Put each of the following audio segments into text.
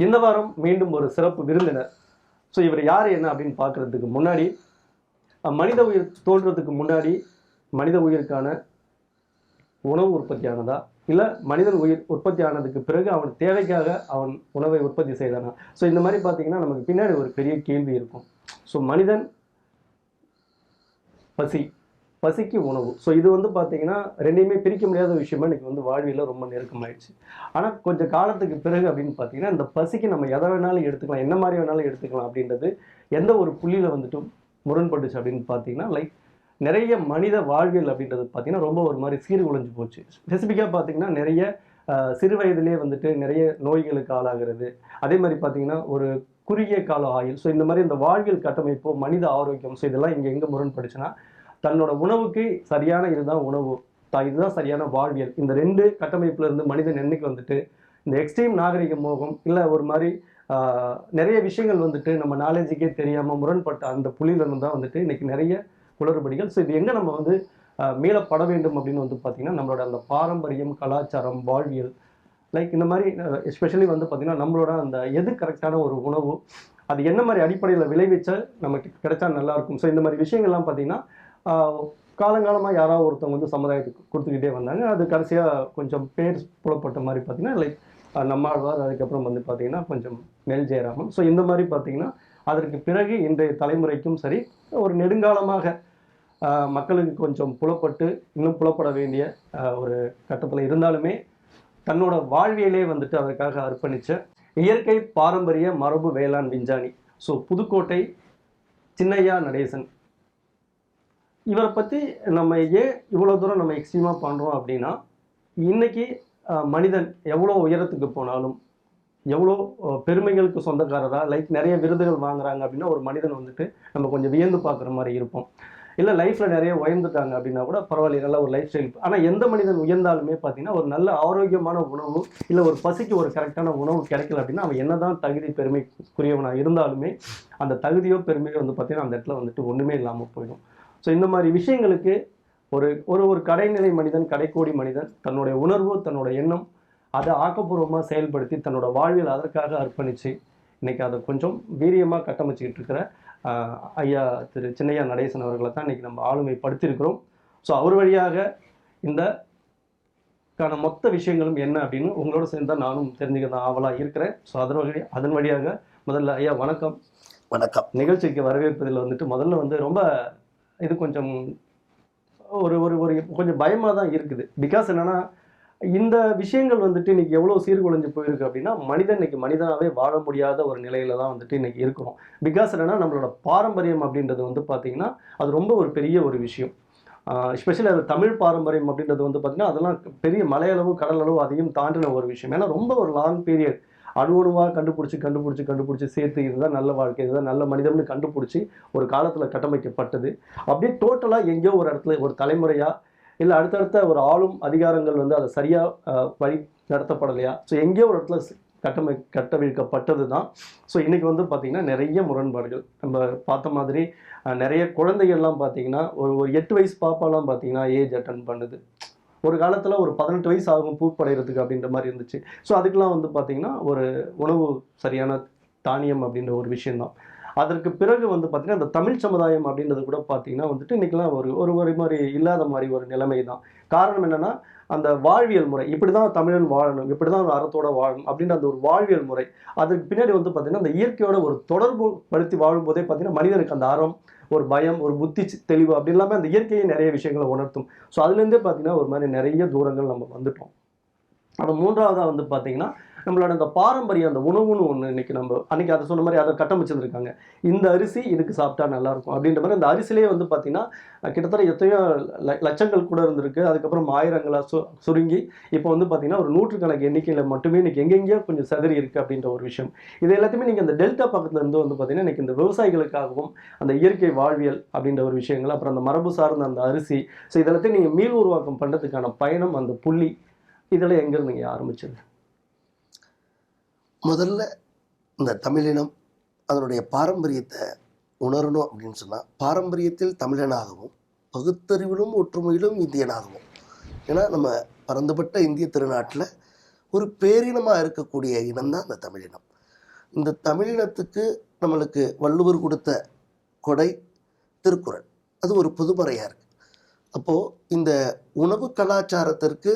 இந்த வாரம் மீண்டும் ஒரு சிறப்பு விருந்தினர். ஸோ இவர் யார் என்ன அப்படின்னு பார்க்கறதுக்கு முன்னாடி, மனித உயிர் தோன்றதுக்கு முன்னாடி மனித உயிருக்கான உணவு உற்பத்தி ஆனதா, இல்லை மனிதன் உயிர் உற்பத்தி ஆனதுக்கு பிறகு அவன் தேவைக்காக அவன் உணவை உற்பத்தி செய்தானா? ஸோ இந்த மாதிரி பார்த்தீங்கன்னா நமக்கு பின்னாடி ஒரு பெரிய கேள்வி இருக்கும். ஸோ மனிதன் பசி, பசிக்கு உணவு. ஸோ இது வந்து பார்த்தீங்கன்னா ரெண்டையுமே பிரிக்க முடியாத விஷயமா இன்றைக்கி வந்து வாழ்வியல் ரொம்ப நெருக்கமாயிடுச்சு. ஆனால் கொஞ்சம் காலத்துக்கு பிறகு அப்படின்னு பார்த்தீங்கன்னா இந்த பசிக்கு நம்ம எதை வேணாலும் எடுத்துக்கலாம், என்ன மாதிரி வேணாலும் எடுத்துக்கலாம் அப்படின்றது எந்த ஒரு புள்ளியில் வந்துட்டு முரண்பட்டுச்சு அப்படின்னு பார்த்தீங்கன்னா, லைக் நிறைய மனித வாழ்வியல் அப்படின்றது பார்த்தீங்கன்னா ரொம்ப ஒரு மாதிரி சீர்குலைஞ்சு போச்சு. ஸ்பெசிஃபிக்காக பார்த்தீங்கன்னா நிறைய சிறு வயதிலே வந்துட்டு நிறைய நோய்களுக்கு ஆளாகிறது. அதே மாதிரி பார்த்தீங்கன்னா ஒரு குறுகிய கால ஆயுள். ஸோ இந்த மாதிரி இந்த வாழ்வியல் கட்டமைப்பு, மனித ஆரோக்கியம், ஸோ இதெல்லாம் இங்கே எங்கே முரண்படுச்சுன்னா, தன்னோட உணவுக்கு சரியான இதுதான் உணவு, இதுதான் சரியான வாழ்வியல். இந்த ரெண்டு கட்டமைப்புல இருந்து மனிதன் என்னைக்கு வந்துட்டு இந்த எக்ஸ்ட்ரீம் நாகரிக மோகம் இல்லை ஒரு மாதிரி நிறைய விஷயங்கள் வந்துட்டு நம்ம நாலேஜுக்கே தெரியாமல் முரண்பட்ட அந்த புள்ளியிலிருந்து தான் வந்துட்டு இன்னைக்கு நிறைய குளறுபடிகள். ஸோ இது எங்கே நம்ம வந்து மீளப்பட வேண்டும் அப்படின்னு வந்து பார்த்திங்கன்னா, நம்மளோட அந்த பாரம்பரியம், கலாச்சாரம், வாழ்வியல், லைக் இந்த மாதிரி எஸ்பெஷலி வந்து பார்த்திங்கன்னா நம்மளோட அந்த எது கரெக்டான ஒரு உணவு, அது என்ன மாதிரி அடிப்படையில் விளைவிச்சா நமக்கு கிடைச்சா நல்லாயிருக்கும். ஸோ இந்த மாதிரி விஷயங்கள்லாம் பார்த்திங்கன்னா காலங்காலமாக யாராவது ஒருத்தவங்க வந்து சமுதாயத்துக்கு கொடுத்துக்கிட்டே வந்தாங்க. அது கடைசியாக கொஞ்சம் பேர் புலப்பட்ட மாதிரி பார்த்திங்கன்னா லைக் நம்மாழ்வார், அதுக்கப்புறம் வந்து பார்த்திங்கன்னா கொஞ்சம் நெல் ஜெயராமன். ஸோ இந்த மாதிரி பார்த்திங்கன்னா அதற்கு பிறகு இன்றைய தலைமுறைக்கும் சரி ஒரு நெடுங்காலமாக மக்களுக்கு கொஞ்சம் புலப்பட்டு இன்னும் புலப்பட வேண்டிய ஒரு கட்டத்தில் இருந்தாலுமே தன்னோட வாழ்வியலே வந்துட்டு அதற்காக அர்ப்பணித்த இயற்கை பாரம்பரிய மரபு வேளாண் விஞ்ஞானி ஸோ புதுக்கோட்டை சின்னையா நடேசன். இவரை பற்றி நம்ம ஏன் இவ்வளோ தூரம் நம்ம எக்ஸ்ட்ரீமாக பண்ணுறோம் அப்படின்னா, இன்றைக்கி மனிதன் எவ்வளோ உயரத்துக்கு போனாலும், எவ்வளோ பெருமைகளுக்கு சொந்தக்காரராக லைக் நிறைய விருதுகள் வாங்குறாங்க அப்படின்னா ஒரு மனிதன் வந்துட்டு நம்ம கொஞ்சம் வியந்து பார்க்குற மாதிரி இருப்போம். இல்லை லைஃப்பில் நிறைய உயர்ந்துட்டாங்க அப்படின்னா கூட பரவாயில்ல, நல்ல ஒரு லைஃப் ஸ்டைல். ஆனால் எந்த மனிதன் உயர்ந்தாலுமே பார்த்தீங்கன்னா ஒரு நல்ல ஆரோக்கியமான உணவு இல்லை ஒரு பசிக்கு ஒரு கரெக்டான உணவு கிடைக்கல அப்படின்னா அவன் என்ன தான் தகுதி பெருமைக்குரியவனாக இருந்தாலுமே அந்த தகுதியோ பெருமையோ வந்து பார்த்திங்கன்னா அந்த இடத்துல வந்துட்டு ஒன்றுமே இல்லாமல் போயிடும். ஸோ இந்த மாதிரி விஷயங்களுக்கு ஒரு ஒரு கடைநிலை மனிதன், கடைக்கோடி மனிதன் தன்னுடைய உணர்வு, தன்னோட எண்ணம் அதை ஆக்கப்பூர்வமாக செயல்படுத்தி தன்னோட வாழ்வில் அதற்காக அர்ப்பணித்து இன்றைக்கி அதை கொஞ்சம் வீரியமாக கட்டமைச்சிக்கிட்டு இருக்கிற ஐயா திரு சின்னையா நடேசன் அவர்களை தான் இன்றைக்கி நம்ம ஆளுமைப்படுத்தியிருக்கிறோம். ஸோ அவர் வழியாக இந்த மொத்த விஷயங்களும் என்ன அப்படின்னு உங்களோட சேர்ந்து தான் நானும் தெரிஞ்சுக்க ஆவலாக இருக்கிறேன். ஸோ அதன் வழியாக முதல்ல ஐயா வணக்கம். வணக்கம். நிகழ்ச்சிக்கு வரவேற்பதில் வந்துட்டு முதல்ல வந்து ரொம்ப இது கொஞ்சம் ஒரு ஒரு ஒரு கொஞ்சம் பயமாக தான் இருக்குது. பிகாஸ் என்னென்னா இந்த விஷயங்கள் வந்துட்டு இன்றைக்கி எவ்வளோ சீர்குலைஞ்சு போயிருக்கு அப்படின்னா மனிதன் இன்றைக்கி மனிதனாகவே வாழ முடியாத ஒரு நிலையில தான் வந்துட்டு இன்றைக்கி இருக்கிறோம். பிகாஸ் என்னென்னா நம்மளோட பாரம்பரியம் அப்படின்றது வந்து பார்த்திங்கன்னா அது ரொம்ப ஒரு பெரிய ஒரு விஷயம். எஸ்பெஷலி அது தமிழ் பாரம்பரியம் அப்படின்றது வந்து பார்த்திங்கன்னா அதெல்லாம் பெரிய மலையளவு கடலளவு அதையும் தாண்டின ஒரு விஷயம். ஏன்னா ரொம்ப ஒரு லாங் பீரியட் அணுவணுவாக கண்டுபிடிச்சி சேர்த்து இதுதான் நல்ல வாழ்க்கை, இதுதான் நல்ல மனிதம்னு கண்டுபிடிச்சி ஒரு காலத்தில் கட்டமைக்கப்பட்டது. அப்படியே டோட்டலாக எங்கேயோ ஒரு இடத்துல ஒரு தலைமுறையாக இல்லை அடுத்தடுத்த ஒரு ஆளும் அதிகாரங்கள் வந்து அதை சரியாக வழி நடத்தப்படலையா, ஸோ எங்கேயோ ஒரு இடத்துல கட்டவிழ்க்கப்பட்டது தான். ஸோ இன்றைக்கி வந்து பார்த்திங்கன்னா நிறைய முரண்பாடுகள் நம்ம பார்த்த மாதிரி நிறைய குழந்தைகள்லாம் பார்த்திங்கன்னா ஒரு 8 வயசு பாப்பாலாம் பார்த்திங்கன்னா ஏஜ் அட்டன் பண்ணுது. ஒரு காலத்தில் ஒரு 18 வயசு ஆகும் பூப்படைகிறதுக்கு அப்படின்ற மாதிரி இருந்துச்சு. ஸோ அதுக்கெலாம் வந்து பார்த்திங்கன்னா ஒரு உணவு சரியான தானியம் அப்படின்ற ஒரு விஷயந்தான். அதற்கு பிறகு வந்து பார்த்திங்கன்னா இந்த தமிழ் சமுதாயம் அப்படின்றது கூட பார்த்திங்கன்னா வந்துட்டு இன்றைக்கெலாம் ஒரு மாதிரி இல்லாத மாதிரி ஒரு நிலைமை தான். காரணம் என்னென்னா அந்த வாழ்வியல் முறை இப்படி தான் தமிழன் வாழணும், இப்படி தான் அறத்தோடு வாழணும் அப்படின்ற அந்த ஒரு வாழ்வியல் முறை. அதுக்கு பின்னாடி வந்து பார்த்திங்கன்னா அந்த இயற்கையோட ஒரு தொடர்பு படுத்தி வாழும்போதே பார்த்திங்கன்னா மனிதனுக்கு அந்த அறம், ஒரு பயம், ஒரு புத்தி தெளிவு அப்படி இல்லாமல் அந்த இயற்கையை நிறைய விஷயங்களை உணர்த்தும். ஸோ அதுலேருந்தே பார்த்திங்கன்னா ஒரு மாதிரி நிறைய தூரங்கள் நம்ம வந்துட்டோம். அது மூன்றாவதாக வந்து பார்த்திங்கன்னா நம்மளோட இந்த பாரம்பரியம் அந்த உணவுன்னு ஒன்று இன்றைக்கி நம்ம அன்றைக்கி அதை சொன்ன மாதிரி அதை கட்டமைச்சிருக்காங்க. இந்த அரிசி இதுக்கு சாப்பிட்டா நல்லாயிருக்கும் அப்படின்ற மாதிரி அந்த அரிசிலே வந்து பார்த்திங்கன்னா கிட்டத்தட்ட எத்தனையோ லட்சங்கள் கூட இருந்திருக்கு. அதுக்கப்புறம் ஆயிரங்களாக சுருங்கி இப்போ வந்து பார்த்திங்கன்னா ஒரு நூற்றுக்கணக்கு எண்ணிக்கையில் மட்டுமே இன்றைக்கி எங்கெங்கேயோ கொஞ்சம் சதறி இருக்குது அப்படின்ற ஒரு விஷயம். இது எல்லாத்தையுமே நீங்கள் அந்த டெல்டா பக்கத்தில் இருந்து வந்து பார்த்திங்கன்னா இன்றைக்கி இந்த விவசாயிகளுக்காகவும் அந்த இயற்கை வாழ்வியல் அப்படின்ற ஒரு விஷயங்கள், அப்புறம் அந்த மரபு சார்ந்த அந்த அரிசி, ஸோ இதெல்லாத்தையும் நீங்கள் மீள் உருவாக்கம் பண்ணுறதுக்கான பயணம் அந்த புள்ளி இதெல்லாம் எங்கேருந்து நீங்கள் ஆரம்பிச்சது? முதல்ல இந்த தமிழினம் அதனுடைய பாரம்பரியத்தை உணரணும் அப்படின்னு சொன்னால் பாரம்பரியத்தில் தமிழனாகவும் பகுத்தறிவிலும் ஒற்றுமையிலும் இந்தியனாகவும். ஏன்னா நம்ம பரந்துபட்ட இந்திய திருநாட்டில் ஒரு பேரினமாக இருக்கக்கூடிய இனம்தான் அந்த தமிழினம். இந்த தமிழினத்துக்கு நம்மளுக்கு வள்ளுவர் கொடுத்த கொடை திருக்குறள். அது ஒரு பொதுமறையாக இருக்குது. அப்போது இந்த உணவு கலாச்சாரத்திற்கு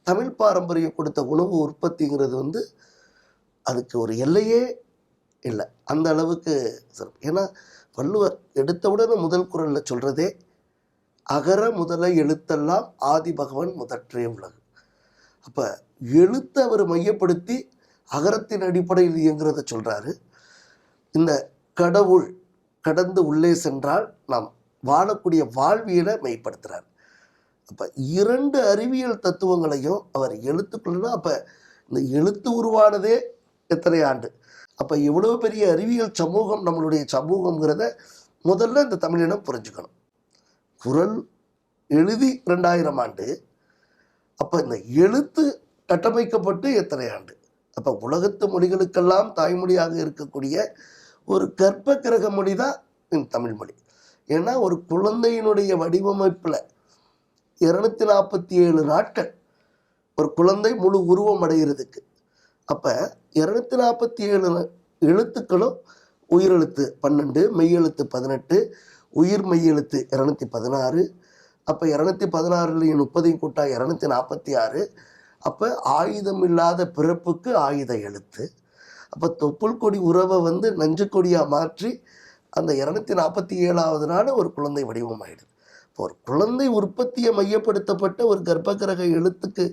தமிழ் பாரம்பரியம் கொடுத்த உணவு உற்பத்திங்கிறது வந்து அதுக்கு ஒரு எல்லையே இல்லை. அந்த அளவுக்கு சிறப்பு. ஏன்னா வள்ளுவர் எடுத்தவுடனே முதல் குறளில் சொல்கிறதே அகர முதல எழுத்தெல்லாம் ஆதி பகவன் முதற்றே உலகு. அப்போ எழுத்தை அவர் மையப்படுத்தி அகரத்தின் அடிப்படையில் இயங்குறத சொல்கிறாரு. இந்த கடவுள் கடந்து உள்ளே சென்றால் நாம் வாழக்கூடிய வாழ்வியலை மெய்ப்படுத்துகிறார். அப்போ 2 அறிவியல் தத்துவங்களையும் அவர் எழுத்துக்குள்ளனா, அப்போ இந்த எழுத்து உருவானதே எத்தனை ஆண்டு, அப்போ எவ்வளோ பெரிய அறிவியல் சமூகம் நம்மளுடைய சமூகங்கிறத முதல்ல இந்த தமிழினம் புரிஞ்சுக்கணும். குறள் எழுதி 2000 ஆண்டு, அப்போ இந்த எழுத்து கட்டமைக்கப்பட்டு எத்தனை ஆண்டு. அப்போ உலகத்து மொழிகளுக்கெல்லாம் தாய்மொழியாக இருக்கக்கூடிய ஒரு கற்ப கிரக மொழி தான் இந்த தமிழ் மொழி. ஏன்னா ஒரு குழந்தையினுடைய வடிவமைப்பில் 247 நாட்கள் ஒரு குழந்தை முழு உருவம் அடைகிறதுக்கு. அப்போ 247 எழுத்துக்களும் உயிரெழுத்து 12, மெய்யெழுத்து 18, உயிர் மெய்யெழுத்து 216. அப்போ 216 30 கூட்டா 246. அப்போ ஆயுதம் இல்லாத பிறப்புக்கு ஆயுத எழுத்து. அப்போ தொப்புள் கொடி உறவை வந்து நஞ்சு கொடியாக மாற்றி அந்த 247வது நாள் ஒரு குழந்தை வடிவமாயிடுது. இப்போ ஒரு குழந்தை உற்பத்தியை மையப்படுத்தப்பட்ட ஒரு கர்ப்பகிரக எழுத்துக்கு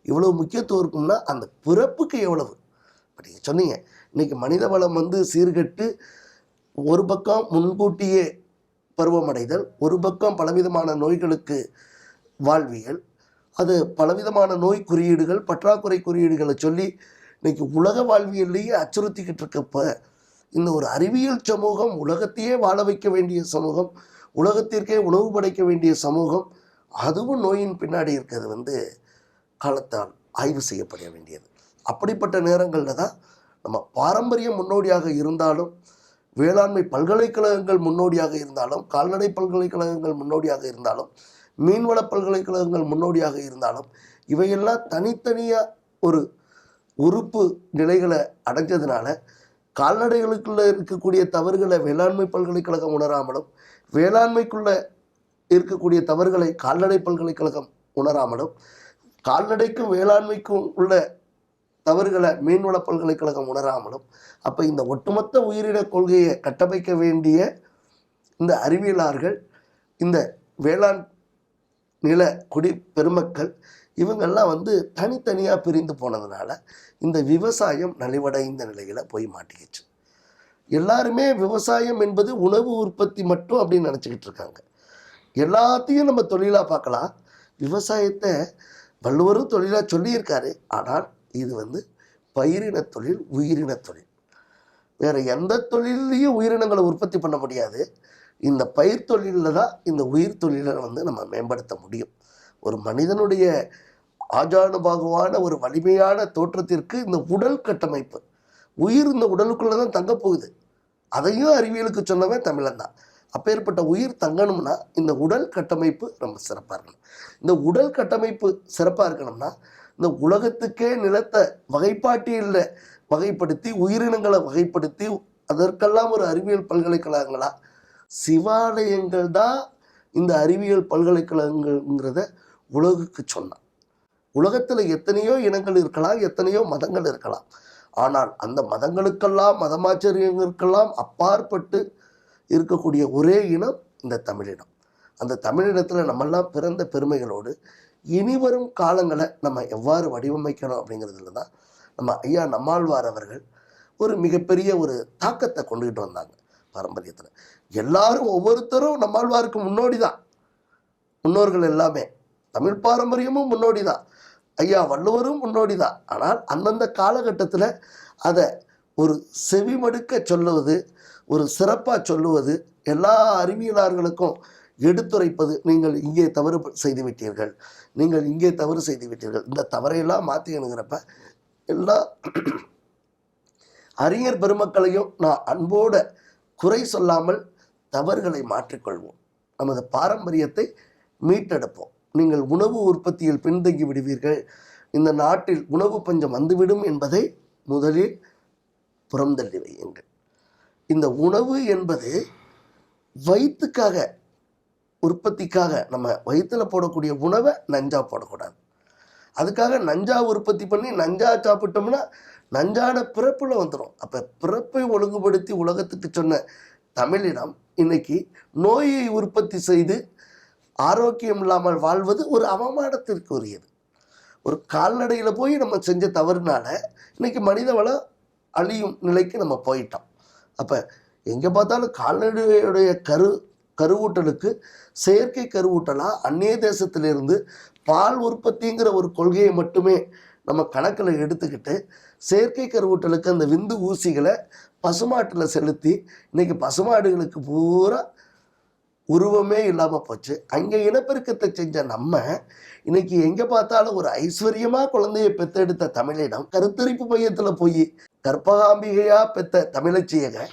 இவ்வளோ முக்கியத்துவம் இருக்கும்னா அந்த பிறப்புக்கு எவ்வளவு. இப்போ நீங்கள் சொன்னீங்க இன்றைக்கி மனித வளம் வந்து சீர்கெட்டு ஒரு பக்கம் முன்கூட்டியே பருவமடைதல், ஒரு பக்கம் பலவிதமான நோய்களுக்கு வாழ்வியல், அது பலவிதமான நோய் குறியீடுகள் பற்றாக்குறை குறியீடுகளை சொல்லி இன்றைக்கி உலக வாழ்வியல்லையே அச்சுறுத்திக்கிட்டு இருக்கப்ப இந்த ஒரு அறிவியல் சமூகம் உலகத்தையே வாழ வைக்க வேண்டிய சமூகம், உலகத்திற்கே உணவு படைக்க வேண்டிய சமூகம், அதுவும் நோயின் பின்னாடி இருக்கிறது வந்து காலத்தால் ஆய்வு செய்யப்பட வேண்டியது. அப்படிப்பட்ட நேரங்களில் தான் நம்ம பாரம்பரியம் முன்னோடியாக இருந்தாலும், வேளாண்மை பல்கலைக்கழகங்கள் முன்னோடியாக இருந்தாலும், கால்நடை பல்கலைக்கழகங்கள் முன்னோடியாக இருந்தாலும், மீன்வள பல்கலைக்கழகங்கள் முன்னோடியாக இருந்தாலும், இவையெல்லாம் தனித்தனியாக ஒரு உறுப்பு நிலைகளை அடைஞ்சதுனால கால்நடைகளுக்குள்ளே இருக்கக்கூடிய தவறுகளை வேளாண்மை பல்கலைக்கழகம் உணராமலும், வேளாண்மைக்குள்ளே இருக்கக்கூடிய தவறுகளை கால்நடை பல்கலைக்கழகம் உணராமலும், கால்நடைக்கும் வேளாண்மைக்கும் உள்ள தவறுகளை மீன்வள பல்கலைக்கழகம் உணராமலும், அப்போ இந்த ஒட்டுமொத்த உயிரின கொள்கையை கட்டமைக்க வேண்டிய இந்த அறிவியலாளர்கள், இந்த வேளாண் நில குடி பெருமக்கள் இவங்கெல்லாம் வந்து தனித்தனியாக பிரிந்து போனதுனால இந்த விவசாயம் நலிவடைந்த நிலையில் போய் மாட்டிக்கிச்சு. எல்லாருமே விவசாயம் என்பது உணவு உற்பத்தி மட்டும் அப்படின்னு நினச்சிக்கிட்டு இருக்காங்க. எல்லாத்தையும் நம்ம தொழிலாக பார்க்கலாம். விவசாயத்தை வள்ளுவரும் தொழிலாக சொல்லியிருக்காரு. ஆனால் இது வந்து பயிரின தொழில், உயிரின தொழில். வேறு எந்த தொழிலையும் உயிரினங்களை உற்பத்தி பண்ண முடியாது. இந்த பயிர் தொழிலில் தான் இந்த உயிர் தொழிலை வந்து நம்ம மேம்படுத்த முடியும். ஒரு மனிதனுடைய ஆஜானுபாகுவான ஒரு வலிமையான தோற்றத்திற்கு இந்த உடல் கட்டமைப்பு, உயிர் இந்த உடலுக்குள்ளே தான் தங்க போகுது. அதையும் அறிவியலுக்கு சொன்னவன் தமிழன் தான். அப்பேற்பட்ட உயிர் தங்கணும்னா இந்த உடல் கட்டமைப்பு ரொம்ப சிறப்பாக இருக்கணும். இந்த உடல் கட்டமைப்பு சிறப்பாக இருக்கணும்னா இந்த உலகத்துக்கே நிலத்தை வகைப்பாட்டியலில் வகைப்படுத்தி உயிரினங்களை வகைப்படுத்தி அதற்கெல்லாம் ஒரு அறிவியல் பல்கலைக்கழகங்களா, சிவாலயங்கள் தான் இந்த அறிவியல் பல்கலைக்கழகங்கள்ங்கிறத உலகுக்கு சொன்னான். உலகத்தில் எத்தனையோ இனங்கள் இருக்கலாம், எத்தனையோ மதங்கள் இருக்கலாம். ஆனால் அந்த மதங்களுக்கெல்லாம் மதமாச்சரியங்களுக்கெல்லாம் அப்பாற்பட்டு இருக்கக்கூடிய ஒரே இனம் இந்த தமிழினம். அந்த தமிழினத்தில் நம்மெல்லாம் பிறந்த பெருமைகளோடு இனிவரும் காலங்களை நம்ம எவ்வாறு வடிவமைக்கணும் அப்படிங்கிறதுல தான் நம்ம ஐயா நம்மாழ்வார் அவர்கள் ஒரு மிகப்பெரிய ஒரு தாக்கத்தை கொண்டுகிட்டு வந்தாங்க பாரம்பரியத்தில். எல்லாரும் ஒவ்வொருத்தரும் நம்மாழ்வாருக்கு முன்னோடி தான். முன்னோர்கள் எல்லாமே தமிழ் பாரம்பரியமும் முன்னோடி தான். ஐயா வள்ளுவரும் முன்னோடி தான். ஆனால் அந்தந்த காலகட்டத்தில் அதை ஒரு செவிமடுக்க சொல்லுவது, ஒரு சிறப்பாக சொல்லுவது, எல்லா அறிவியலாளர்களுக்கும் எடுத்துரைப்பது, நீங்கள் இங்கே தவறு செய்து விட்டீர்கள், நீங்கள் இங்கே தவறு செய்து விட்டீர்கள், இந்த தவறையெல்லாம் மாற்றிக்கணுங்கிறப்ப எல்லா அறிஞர் பெருமக்களையும் நான் அன்போடு குறை சொல்லாமல் தவறுகளை மாற்றிக்கொள்வோம். நமது பாரம்பரியத்தை மீட்டெடுப்போம். நீங்கள் உணவு உற்பத்தியில் பின்தங்கி விடுவீர்கள், இந்த நாட்டில் உணவு பஞ்சம் வந்துவிடும் என்பதை முதலில் புறந்தள்ளி வையுங்கள். இந்த உணவு என்பது வயிற்றுக்காக, உற்பத்திக்காக, நம்ம வயிற்றில் போடக்கூடிய உணவை நஞ்சா போடக்கூடாது. அதுக்காக நஞ்சா உற்பத்தி பண்ணி நஞ்சா சாப்பிட்டோம்னா நஞ்சான பிறப்புல வந்துடும். அப்போ பிறப்பை ஒழுங்குபடுத்தி உலகத்துக்கு சொன்ன தமிழினம் இன்னைக்கு நோயை உற்பத்தி செய்து ஆரோக்கியம் இல்லாமல் வாழ்வது ஒரு அவமானத்திற்குரியது. ஒரு கால்நடையில் போய் நம்ம செஞ்ச தவறுனால இன்னைக்கு மனித வளம் அழியும் நிலைக்கு நம்ம போயிட்டோம். அப்போ எங்கே பார்த்தாலும் கால்நடையுடைய கருவூட்டலுக்கு செயற்கை கருவூட்டலாக அந்நிய தேசத்திலிருந்து பால் உற்பத்திங்கிற ஒரு கொள்கையை மட்டுமே நம்ம கணக்கில் எடுத்துக்கிட்டு செயற்கை கருவூட்டலுக்கு அந்த விந்து ஊசிகளை பசுமாட்டில் செலுத்தி இன்னைக்கு பசுமாடுகளுக்கு பூரா உருவமே இல்லாமல் போச்சு. அங்கே இனப்பெருக்கத்தை செஞ்ச நம்ம இன்னைக்கு எங்கே பார்த்தாலும் ஒரு ஐஸ்வர்யமாக குழந்தையை பெற்றெடுத்த தமிழிடம் கருத்தரிப்பு மையத்தில் போய் கற்பகாம்பிகையாக பெற்ற தமிழச்சியக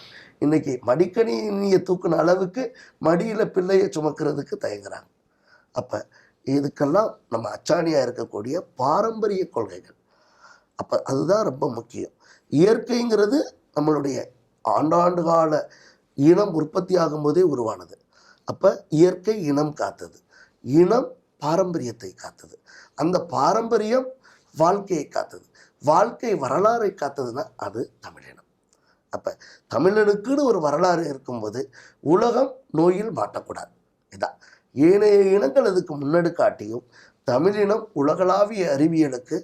இன்னைக்கு மடிக்கணினியை தூக்குன அளவுக்கு மடியில் பிள்ளையை சுமக்கிறதுக்கு தயங்குறாங்க. அப்போ இதுக்கெல்லாம் நம்ம அச்சாணியாக இருக்கக்கூடிய பாரம்பரிய கொள்கைகள். அப்போ அதுதான் ரொம்ப முக்கியம். இயற்கைங்கிறது நம்மளுடைய ஆண்டாண்டு கால இனம் உற்பத்தி ஆகும்போதே உருவானது. அப்போ இயற்கை இனம் காத்தது, இனம் பாரம்பரியத்தை காத்தது, அந்த பாரம்பரியம் வாழ்க்கையை காத்தது, வாழ்க்கை வரலாறை காத்ததுன்னா அது தமிழினம். அப்போ தமிழனுக்குன்னு ஒரு வரலாறு இருக்கும்போது உலகம் நோயில் மாட்டக்கூடாது. இதான் ஏனைய இனங்கள் அதுக்கு முன்னெடு காட்டியும் தமிழினம் உலகளாவிய அறிவியலுக்கு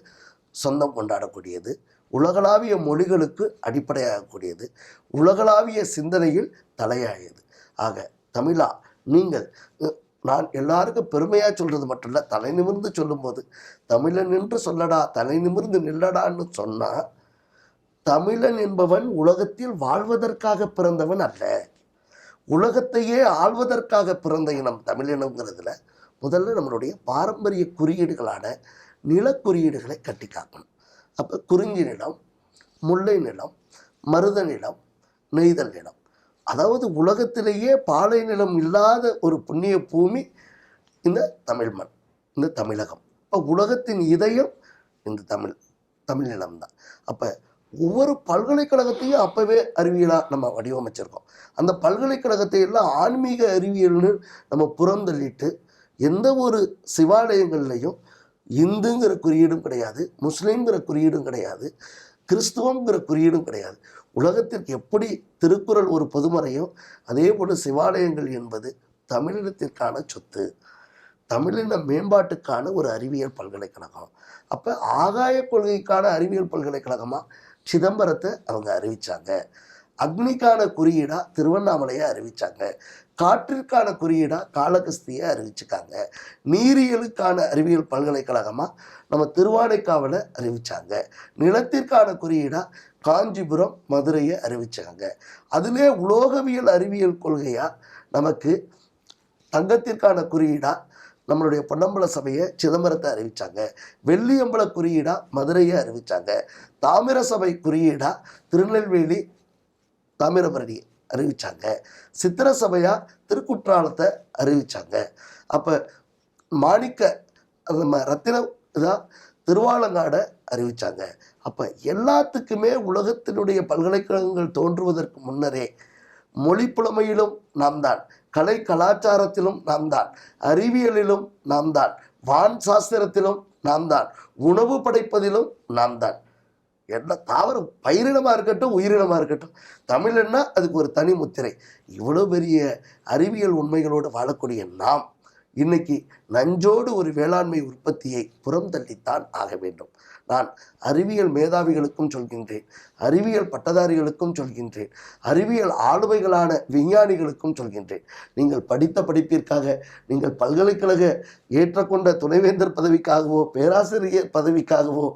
சொந்தம் கொண்டாடக்கூடியது, உலகளாவிய மொழிகளுக்கு அடிப்படையாகக்கூடியது, உலகளாவிய சிந்தனையில் தலையாயது. ஆக தமிழா, நீங்கள், நான் எல்லாருக்கும் பெருமையாக சொல்கிறது மட்டும் இல்லை, தலை நிமிர்ந்து சொல்லும்போது தமிழன் என்று சொல்லடா, தலை நிமிர்ந்து நில்லடான்னு சொன்னால், தமிழன் என்பவன் உலகத்தில் வாழ்வதற்காக பிறந்தவன் அல்ல, உலகத்தையே ஆள்வதற்காக பிறந்த இனம் தமிழினங்கிறதுல முதல்ல நம்மளுடைய பாரம்பரிய குறியீடுகளான நிலக்குறியீடுகளை கட்டி காக்கணும். அப்போ குறிஞ்சி நிலம், முல்லை நிலம், மருத நிலம், நெய்தல் நிலம், அதாவது உலகத்திலேயே பாலை நிலம் இல்லாத ஒரு புண்ணிய பூமி இந்த தமிழ் மண், இந்த தமிழகம். இப்போ உலகத்தின் இதயம் இந்த தமிழ் நிலம்தான். அப்போ ஒவ்வொரு பல்கலைக்கழகத்தையும் அப்போவே அறிவியலாக நம்ம வடிவமைச்சிருக்கோம். அந்த பல்கலைக்கழகத்தை எல்லாம் ஆன்மீக அறிவியல்னு நம்ம புறந்தள்ளிட்டு எந்த ஒரு சிவாலயங்கள்லையும் இந்துங்கிற குறியீடும் கிடையாது, முஸ்லீம்ங்கிற குறியீடும் கிடையாது, கிறிஸ்துவங்கிற குறியீடும் கிடையாது. உலகத்திற்கு எப்படி திருக்குறள் ஒரு பொதுமறையோ அதே போல சிவாலயங்கள் என்பது தமிழினத்திற்கான சொத்து, தமிழின மேம்பாட்டுக்கான ஒரு அறிவியல் பல்கலைக்கழகம். அப்போ ஆகாய கொள்கைக்கான அறிவியல் பல்கலைக்கழகமாக சிதம்பரத்தை அவங்க அறிவித்தாங்க, அக்னிக்கான குறியீடாக திருவண்ணாமலையை அறிவித்தாங்க, காற்றிற்கான குறியீடாக காளகஸ்தியை அறிவிச்சுக்காங்க, நீரியலுக்கான அறிவியல் பல்கலைக்கழகமாக நம்ம திருவானைக்காவலை அறிவித்தாங்க, நிலத்திற்கான குறியீடாக காஞ்சிபுரம் மதுரையை அறிவித்தாங்க, அதிலே உலோகவியல் அறிவியல் கொள்கையாக நமக்கு தங்கத்திற்கான குறியீடாக நம்மளுடைய பொன்னம்பல சபையை சிதம்பரத்தை அறிவித்தாங்க, வெள்ளியம்பல குறியீடாக மதுரையை அறிவித்தாங்க, தாமிர சபை குறியீடாக திருநெல்வேலி தாமிரபரணி அறிவித்தாங்க, சித்திர சபையாக திருக்குற்றாலத்தை அறிவித்தாங்க. அப்போ மாணிக்க நம்ம ரத்தின இதாக திருவாலங்காடை அறிவித்தாங்க. அப்போ எல்லாத்துக்குமே உலகத்தினுடைய பல்கலைக்கழகங்கள் தோன்றுவதற்கு முன்னரே மொழி புலமையிலும் நாம் தான், கலை கலாச்சாரத்திலும் நாம் தான், அறிவியலிலும் நாம் தான், வான் சாஸ்திரத்திலும் நாம் தான், உணவு படைப்பதிலும் நாம் தான். என்ன தாவரம் பயிரினமாக இருக்கட்டும் உயிரினமாக இருக்கட்டும், தமிழ்னா அதுக்கு ஒரு தனி முத்திரை. இவ்வளோ பெரிய அறிவியல் உண்மைகளோடு வாழக்கூடிய நாம் இன்னைக்கு நஞ்சோடு ஒரு வேளாண்மை உற்பத்தியை புறம் தள்ளித்தான் ஆக வேண்டும். நான் அறிவியல் மேதாவிகளுக்கும் சொல்கின்றேன், அறிவியல் பட்டதாரிகளுக்கும் சொல்கின்றேன், அறிவியல் ஆளுமைகளான விஞ்ஞானிகளுக்கும் சொல்கின்றேன். நீங்கள் படித்த படிப்பிற்காக, நீங்கள் பல்கலைக்கழக ஏற்றக்கொண்ட துணைவேந்தர் பதவிக்காகவோ பேராசிரியர் பதவிக்காகவோ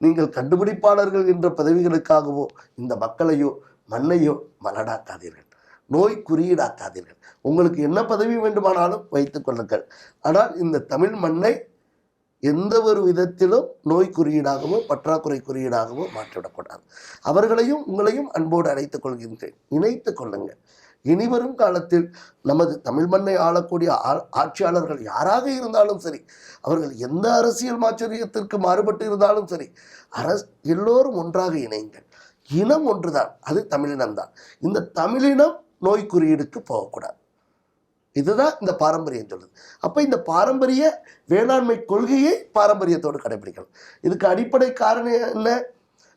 நீங்கள் கண்டுபிடிப்பாளர்கள் என்ற பதவிகளுக்காகவோ இந்த மக்களையோ மண்ணையோ மலடாக்காதீர்கள், நோய் குறியீடாக்காதீர்கள். உங்களுக்கு என்ன பதவி வேண்டுமானாலும் வைத்துக் கொள்ளுங்கள், ஆனால் இந்த தமிழ் மண்ணை எந்த ஒரு விதத்திலும் நோய் குறியீடாகவோ பற்றாக்குறை குறியீடாகவோ மாற்றிவிடக்கூடாது. அவர்களையும் உங்களையும் அன்போடு அழைத்துக் கொள்கின்றேன், இணைத்துக் கொள்ளுங்கள். இனிவரும் காலத்தில் நமது தமிழ் மண்ணை ஆளக்கூடிய ஆட்சியாளர்கள் யாராக இருந்தாலும் சரி, அவர்கள் எந்த அரசியல் மாச்சரியத்திற்கு மாறுபட்டு இருந்தாலும் சரி, எல்லோரும் ஒன்றாக இணைங்கள். இனம் ஒன்றுதான், அது தமிழினம்தான். இந்த தமிழினம் நோய் குறியீடுக்கு போகக்கூடாது. இதுதான் இந்த பாரம்பரியம் சொல்லுது. அப்போ இந்த பாரம்பரிய வேளாண்மை கொள்கையை பாரம்பரியத்தோடு கடைபிடிக்கணும். இதுக்கு அடிப்படை காரணம் என்ன?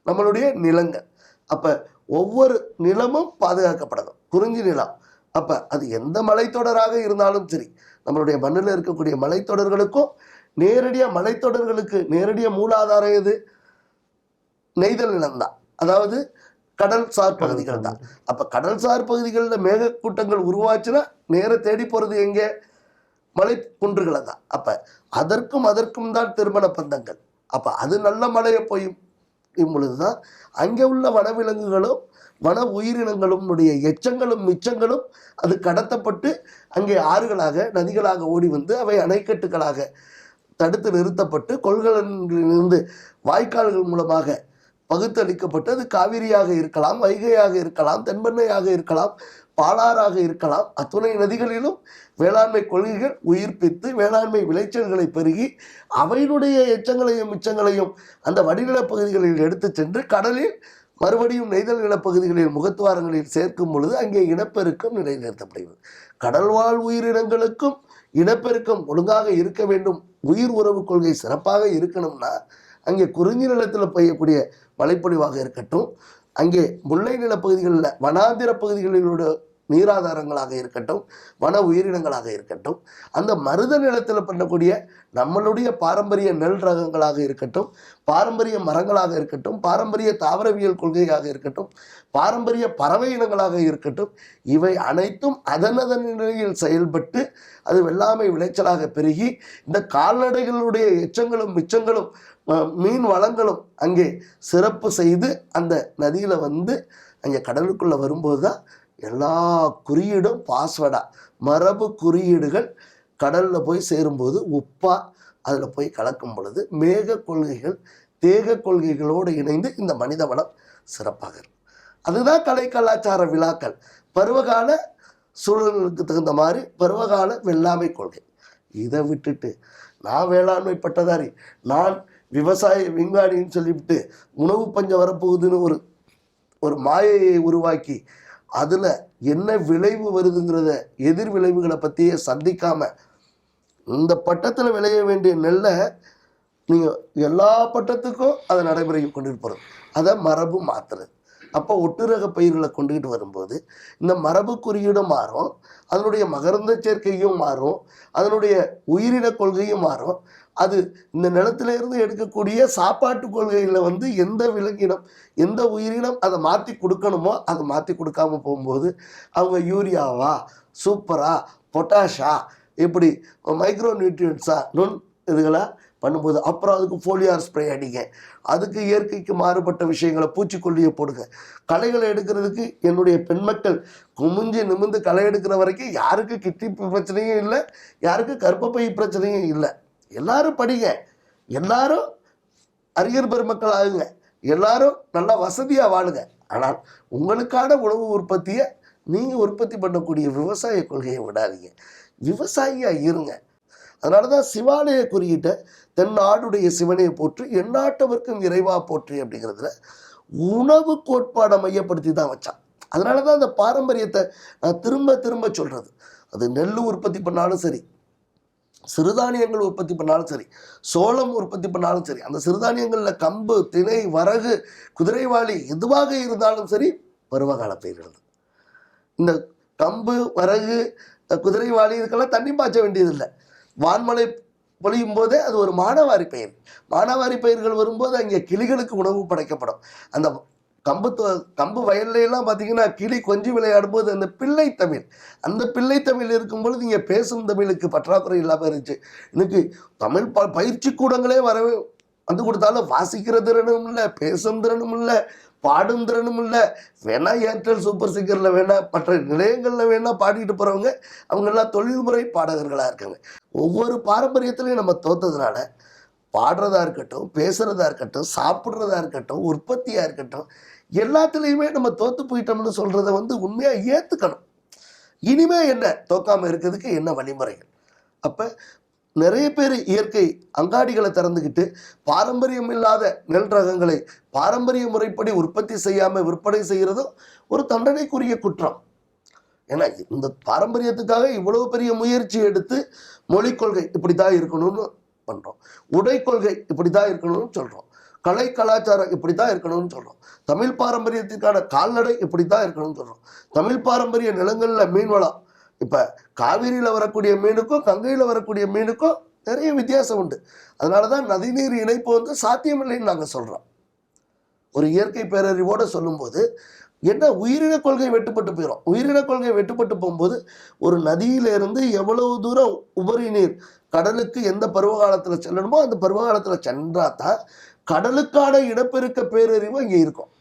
நம்மளுடைய நிலங்கள். அப்போ ஒவ்வொரு நிலமும் பாதுகாக்கப்படணும். குறிஞ்சி நிலம், அப்போ அது எந்த மலைத்தொடராக இருந்தாலும் சரி, நம்மளுடைய மண்ணில் இருக்கக்கூடிய மலைத்தொடர்களுக்கும் நேரடியாக மலைத்தொடர்களுக்கு நேரடியாக மூலாதாரம் எது? நெய்தல் நிலம்தான், அதாவது கடல் சார் பகுதிகள் தான். அப்போ கடல் சார் பகுதிகளில் மேகக்கூட்டங்கள் உருவாச்சுன்னா நேர தேடி போகிறது எங்கே? மலை குன்றுகளை தான். அப்போ அதற்கும் தான் திருமண பந்தங்கள். அப்போ அது நல்ல மழையை பொய்யும் பொழுதுதான் அங்கே உள்ள வனவிலங்குகளும் வன உயிரினங்களும் எச்சங்களும் மிச்சங்களும் அது கடத்தப்பட்டு அங்கே ஆறுகளாக நதிகளாக ஓடி வந்து அவை அணைக்கட்டுகளாக தடுத்து நிறுத்தப்பட்டு கொள்கலனிலிருந்து வாய்க்கால்கள் மூலமாக பகுத்தளிக்கப்பட்டு அது காவிரியாக இருக்கலாம், வைகையாக இருக்கலாம், தென்பெண்ணையாக இருக்கலாம், பாலாறாக இருக்கலாம். அத்துணை நதிகளிலும் வேளாண்மை கொள்கைகள் உயிர்ப்பித்து வேளாண்மை விளைச்சல்களை பெருகி அவையினுடைய எச்சங்களையும் மிச்சங்களையும் அந்த வடிநிலப் பகுதிகளில் எடுத்து சென்று கடலில் மறுபடியும் நெய்தல் நிலப்பகுதிகளில் முகத்துவாரங்களில் சேர்க்கும் பொழுது அங்கே இனப்பெருக்கம் நிலைநிறுத்தப்படுகிறது. கடல்வாழ் உயிரினங்களுக்கும் இனப்பெருக்கம் ஒழுங்காக இருக்க வேண்டும், உயிர் உறவு கொள்கை சிறப்பாக இருக்கணும்னா அங்கே குறிஞ்சி நிலத்தில் பெய்யக்கூடிய மழைப்பொழிவாக இருக்கட்டும், அங்கே முல்லை நிலப்பகுதிகளில் வனாந்திர பகுதிகளிலோட நீராதாரங்களாக இருக்கட்டும், வன உயிரினங்களாக இருக்கட்டும், அந்த மருத நிலத்தில் பண்ணக்கூடிய நம்மளுடைய பாரம்பரிய நெல் ரகங்களாக இருக்கட்டும், பாரம்பரிய மரங்களாக இருக்கட்டும், பாரம்பரிய தாவரவியல் கொள்கையாக இருக்கட்டும், பாரம்பரிய பறவை இனங்களாக இருக்கட்டும், இவை அனைத்தும் அதனதன் நிலையில் செயல்பட்டு அது வெள்ளாமை விளைச்சலாக பெருகி இந்த கால்நடைகளுடைய எச்சங்களும் மிச்சங்களும் மீன் வளங்களும் அங்கே சிறப்பு செய்து அந்த நதியில் வந்து அங்கே கடலுக்குள்ளே வரும்போது தான் எல்லா குறியீடும் பாஸ்வேர்டாக மரபு குறியீடுகள் கடலில் போய் சேரும்போது உப்பாக அதில் போய் கலக்கும் பொழுது மேக கொள்கைகள் தேக கொள்கைகளோடு இணைந்து இந்த மனித வளம் சிறப்பாக இருக்கும். அதுதான் கலை கலாச்சார விழாக்கள். பருவகால சூழலுக்கு தகுந்த மாதிரி பருவகால வெள்ளாமை கொள்கை. இதை விட்டுட்டு நான் வேளாண்மை பட்டதாரி, நான் விவசாய விஞ்ஞானின்னு சொல்லிவிட்டு உணவு பஞ்சம் வரப்போகுதுன்னு ஒரு மாயையை உருவாக்கி அதில் என்ன விளைவு வருதுங்கிறத எதிர் விளைவுகளை பற்றியே சந்திக்காமல் இந்த பட்டத்தில் விளைய வேண்டிய நெல்லை நீங்கள் எல்லா பட்டத்துக்கும் அதை நடைமுறைக்கு கொண்டுட்டு போகிறது, அதை மரபு மாற்றுறது. அப்போ ஒட்டுரக பயிர்களை கொண்டுகிட்டு வரும்போது இந்த மரபு குறியீடும் மாறும், அதனுடைய மகரந்த சேர்க்கையும் மாறும், அதனுடைய உயிரின கொள்கையும் மாறும். அது இந்த நிலத்திலிருந்து எடுக்கக்கூடிய சாப்பாட்டு கொள்கையில் வந்து எந்த விலங்கினம் எந்த உயிரினம் அதை மாற்றி கொடுக்கணுமோ அதை மாற்றி கொடுக்காம போகும்போது அவங்க யூரியாவா சூப்பரா பொட்டாஷா இப்படி மைக்ரோ நியூட்ரியன்ஸா நுண் இதுகளை பண்ணும்போது அப்புறம் அதுக்கு ஃபோலியார் ஸ்ப்ரே அடிங்க, அதுக்கு இயற்கைக்கு மாறுபட்ட விஷயங்களை பூச்சிக்கொல்லியை போடுங்க. களைகளை எடுக்கிறதுக்கு என்னுடைய பெண்மக்கள் குமிஞ்சு நிமிந்து களை எடுக்கிற வரைக்கும் யாருக்கு கிட்னி பிரச்சனையும் இல்லை, யாருக்கு கர்ப்பப்பை பிரச்சனையும் இல்லை. எல்லாரும் படிங்க, எல்லாரும் அறிஞர் பெருமக்கள் ஆகுங்க, எல்லாரும் நல்லா வசதியாக வாழுங்க. ஆனால் உங்களுக்கான உணவு உற்பத்தியை நீங்கள் உற்பத்தி பண்ணக்கூடிய விவசாய கொள்கையை விடாதீங்க, விவசாயியாக இருங்க. அதனால தான் சிவாலய குறியீட்டை தென்னாடுடைய சிவனையை போற்று எந்நாட்டவர்க்கும் இறைவா போற்று அப்படிங்கிறதுல உணவு கோட்பாடை மையப்படுத்தி தான் வச்சான். அதனால தான் அந்த பாரம்பரியத்தை நான் திரும்ப திரும்ப சொல்கிறது. அது நெல் உற்பத்தி பண்ணாலும் சரி, சிறுதானியங்கள் உற்பத்தி பண்ணாலும் சரி, சோளம் உற்பத்தி பண்ணாலும் சரி, அந்த சிறுதானியங்களில் கம்பு திணை வரகு குதிரைவாளி எதுவாக இருந்தாலும் சரி பருவகால பயிர்கள். இந்த கம்பு வரகு குதிரைவாளி இதுக்கெல்லாம் தண்ணி பாய்ச்ச வேண்டியதில்லை. வான்மழை பொழியும் போதே அது ஒரு மானாவாரி பயிர். மானாவாரி பயிர்கள் வரும்போது அங்கே கிளிகளுக்கு உணவு படைக்கப்படும். அந்த கம்பு வயல்லாம் பார்த்தீங்கன்னா கிளி கொஞ்சி விளையாடும் போது அந்த பிள்ளைத்தமிழ், அந்த பிள்ளைத்தமிழ் இருக்கும்பொழுது இங்கே பேசும் தமிழுக்கு பற்றாக்குறை இல்லாமல் இருந்துச்சு. இன்னைக்கு தமிழ் பயிற்சி கூடங்களே வரவே வந்து கொடுத்தாலும் வாசிக்கிற திறனும் இல்லை, பேசும் திறனும் இல்லை, பாடும் திறனும் இல்லை. வேணா ஏர்டெல் சூப்பர் சிங்கரில் வேணா மற்ற நிலையங்களில் வேணா பாடிட்டு போகிறவங்க அவங்கெல்லாம் தொழில்முறை பாடகர்களாக இருக்காங்க. ஒவ்வொரு பாரம்பரியத்திலையும் நம்ம தோற்றதுனால பாடுறதா இருக்கட்டும், பேசுகிறதா இருக்கட்டும், சாப்பிட்றதா இருக்கட்டும், உற்பத்தியாக இருக்கட்டும், எல்லாத்துலேயுமே நம்ம தோற்று போயிட்டோம்னு சொல்கிறத வந்து உண்மையாக ஏற்றுக்கணும். இனிமே என்ன தோக்காமல் இருக்கிறதுக்கு என்ன வழிமுறைகள்? அப்போ நிறைய பேர் இயற்கை அங்காடிகளை திறந்துக்கிட்டு பாரம்பரியம் இல்லாத நெல் ரகங்களை பாரம்பரிய முறைப்படி உற்பத்தி செய்யாமல் விற்பனை செய்கிறதும் ஒரு தண்டனைக்குரிய குற்றம். ஏன்னா இந்த பாரம்பரியத்துக்காக இவ்வளவு பெரிய முயற்சி எடுத்து மொழிக் கொள்கை இப்படி தான் இருக்கணும்னு பண்ணுறோம், உடை கொள்கை இப்படி தான் இருக்கணும்னு சொல்கிறோம், கலை கலாச்சாரம் இப்படி தான் இருக்கணும்னு சொல்கிறோம், தமிழ் பாரம்பரியத்துக்கான கால்நடை இப்படி தான் இருக்கணும்னு சொல்கிறோம், தமிழ் பாரம்பரிய நிலங்களில் மீன் வளம். இப்போ காவிரியில் வரக்கூடிய மீனுக்கும் கங்கையில் வரக்கூடிய மீனுக்கும் நிறைய வித்தியாசம் உண்டு. அதனால தான் நதிநீர் இணைப்பு வந்து சாத்தியமில்லைன்னு நாங்கள் சொல்கிறோம். ஒரு இயற்கை பேரறிவோடு சொல்லும்போது என்ன உயிரின கொள்கை வெட்டுப்பட்டு போயிடும். உயிரின கொள்கை வெட்டுப்பட்டு போகும்போது ஒரு நதியிலிருந்து எவ்வளவு தூரம் உபரி நீர் கடலுக்கு எந்த பருவகாலத்தில் செல்லணுமோ அந்த பருவகாலத்தில் சென்றா தான் கடலுக்கான இனப்பெருக்க பேரறிவு இங்கே இருக்கும்.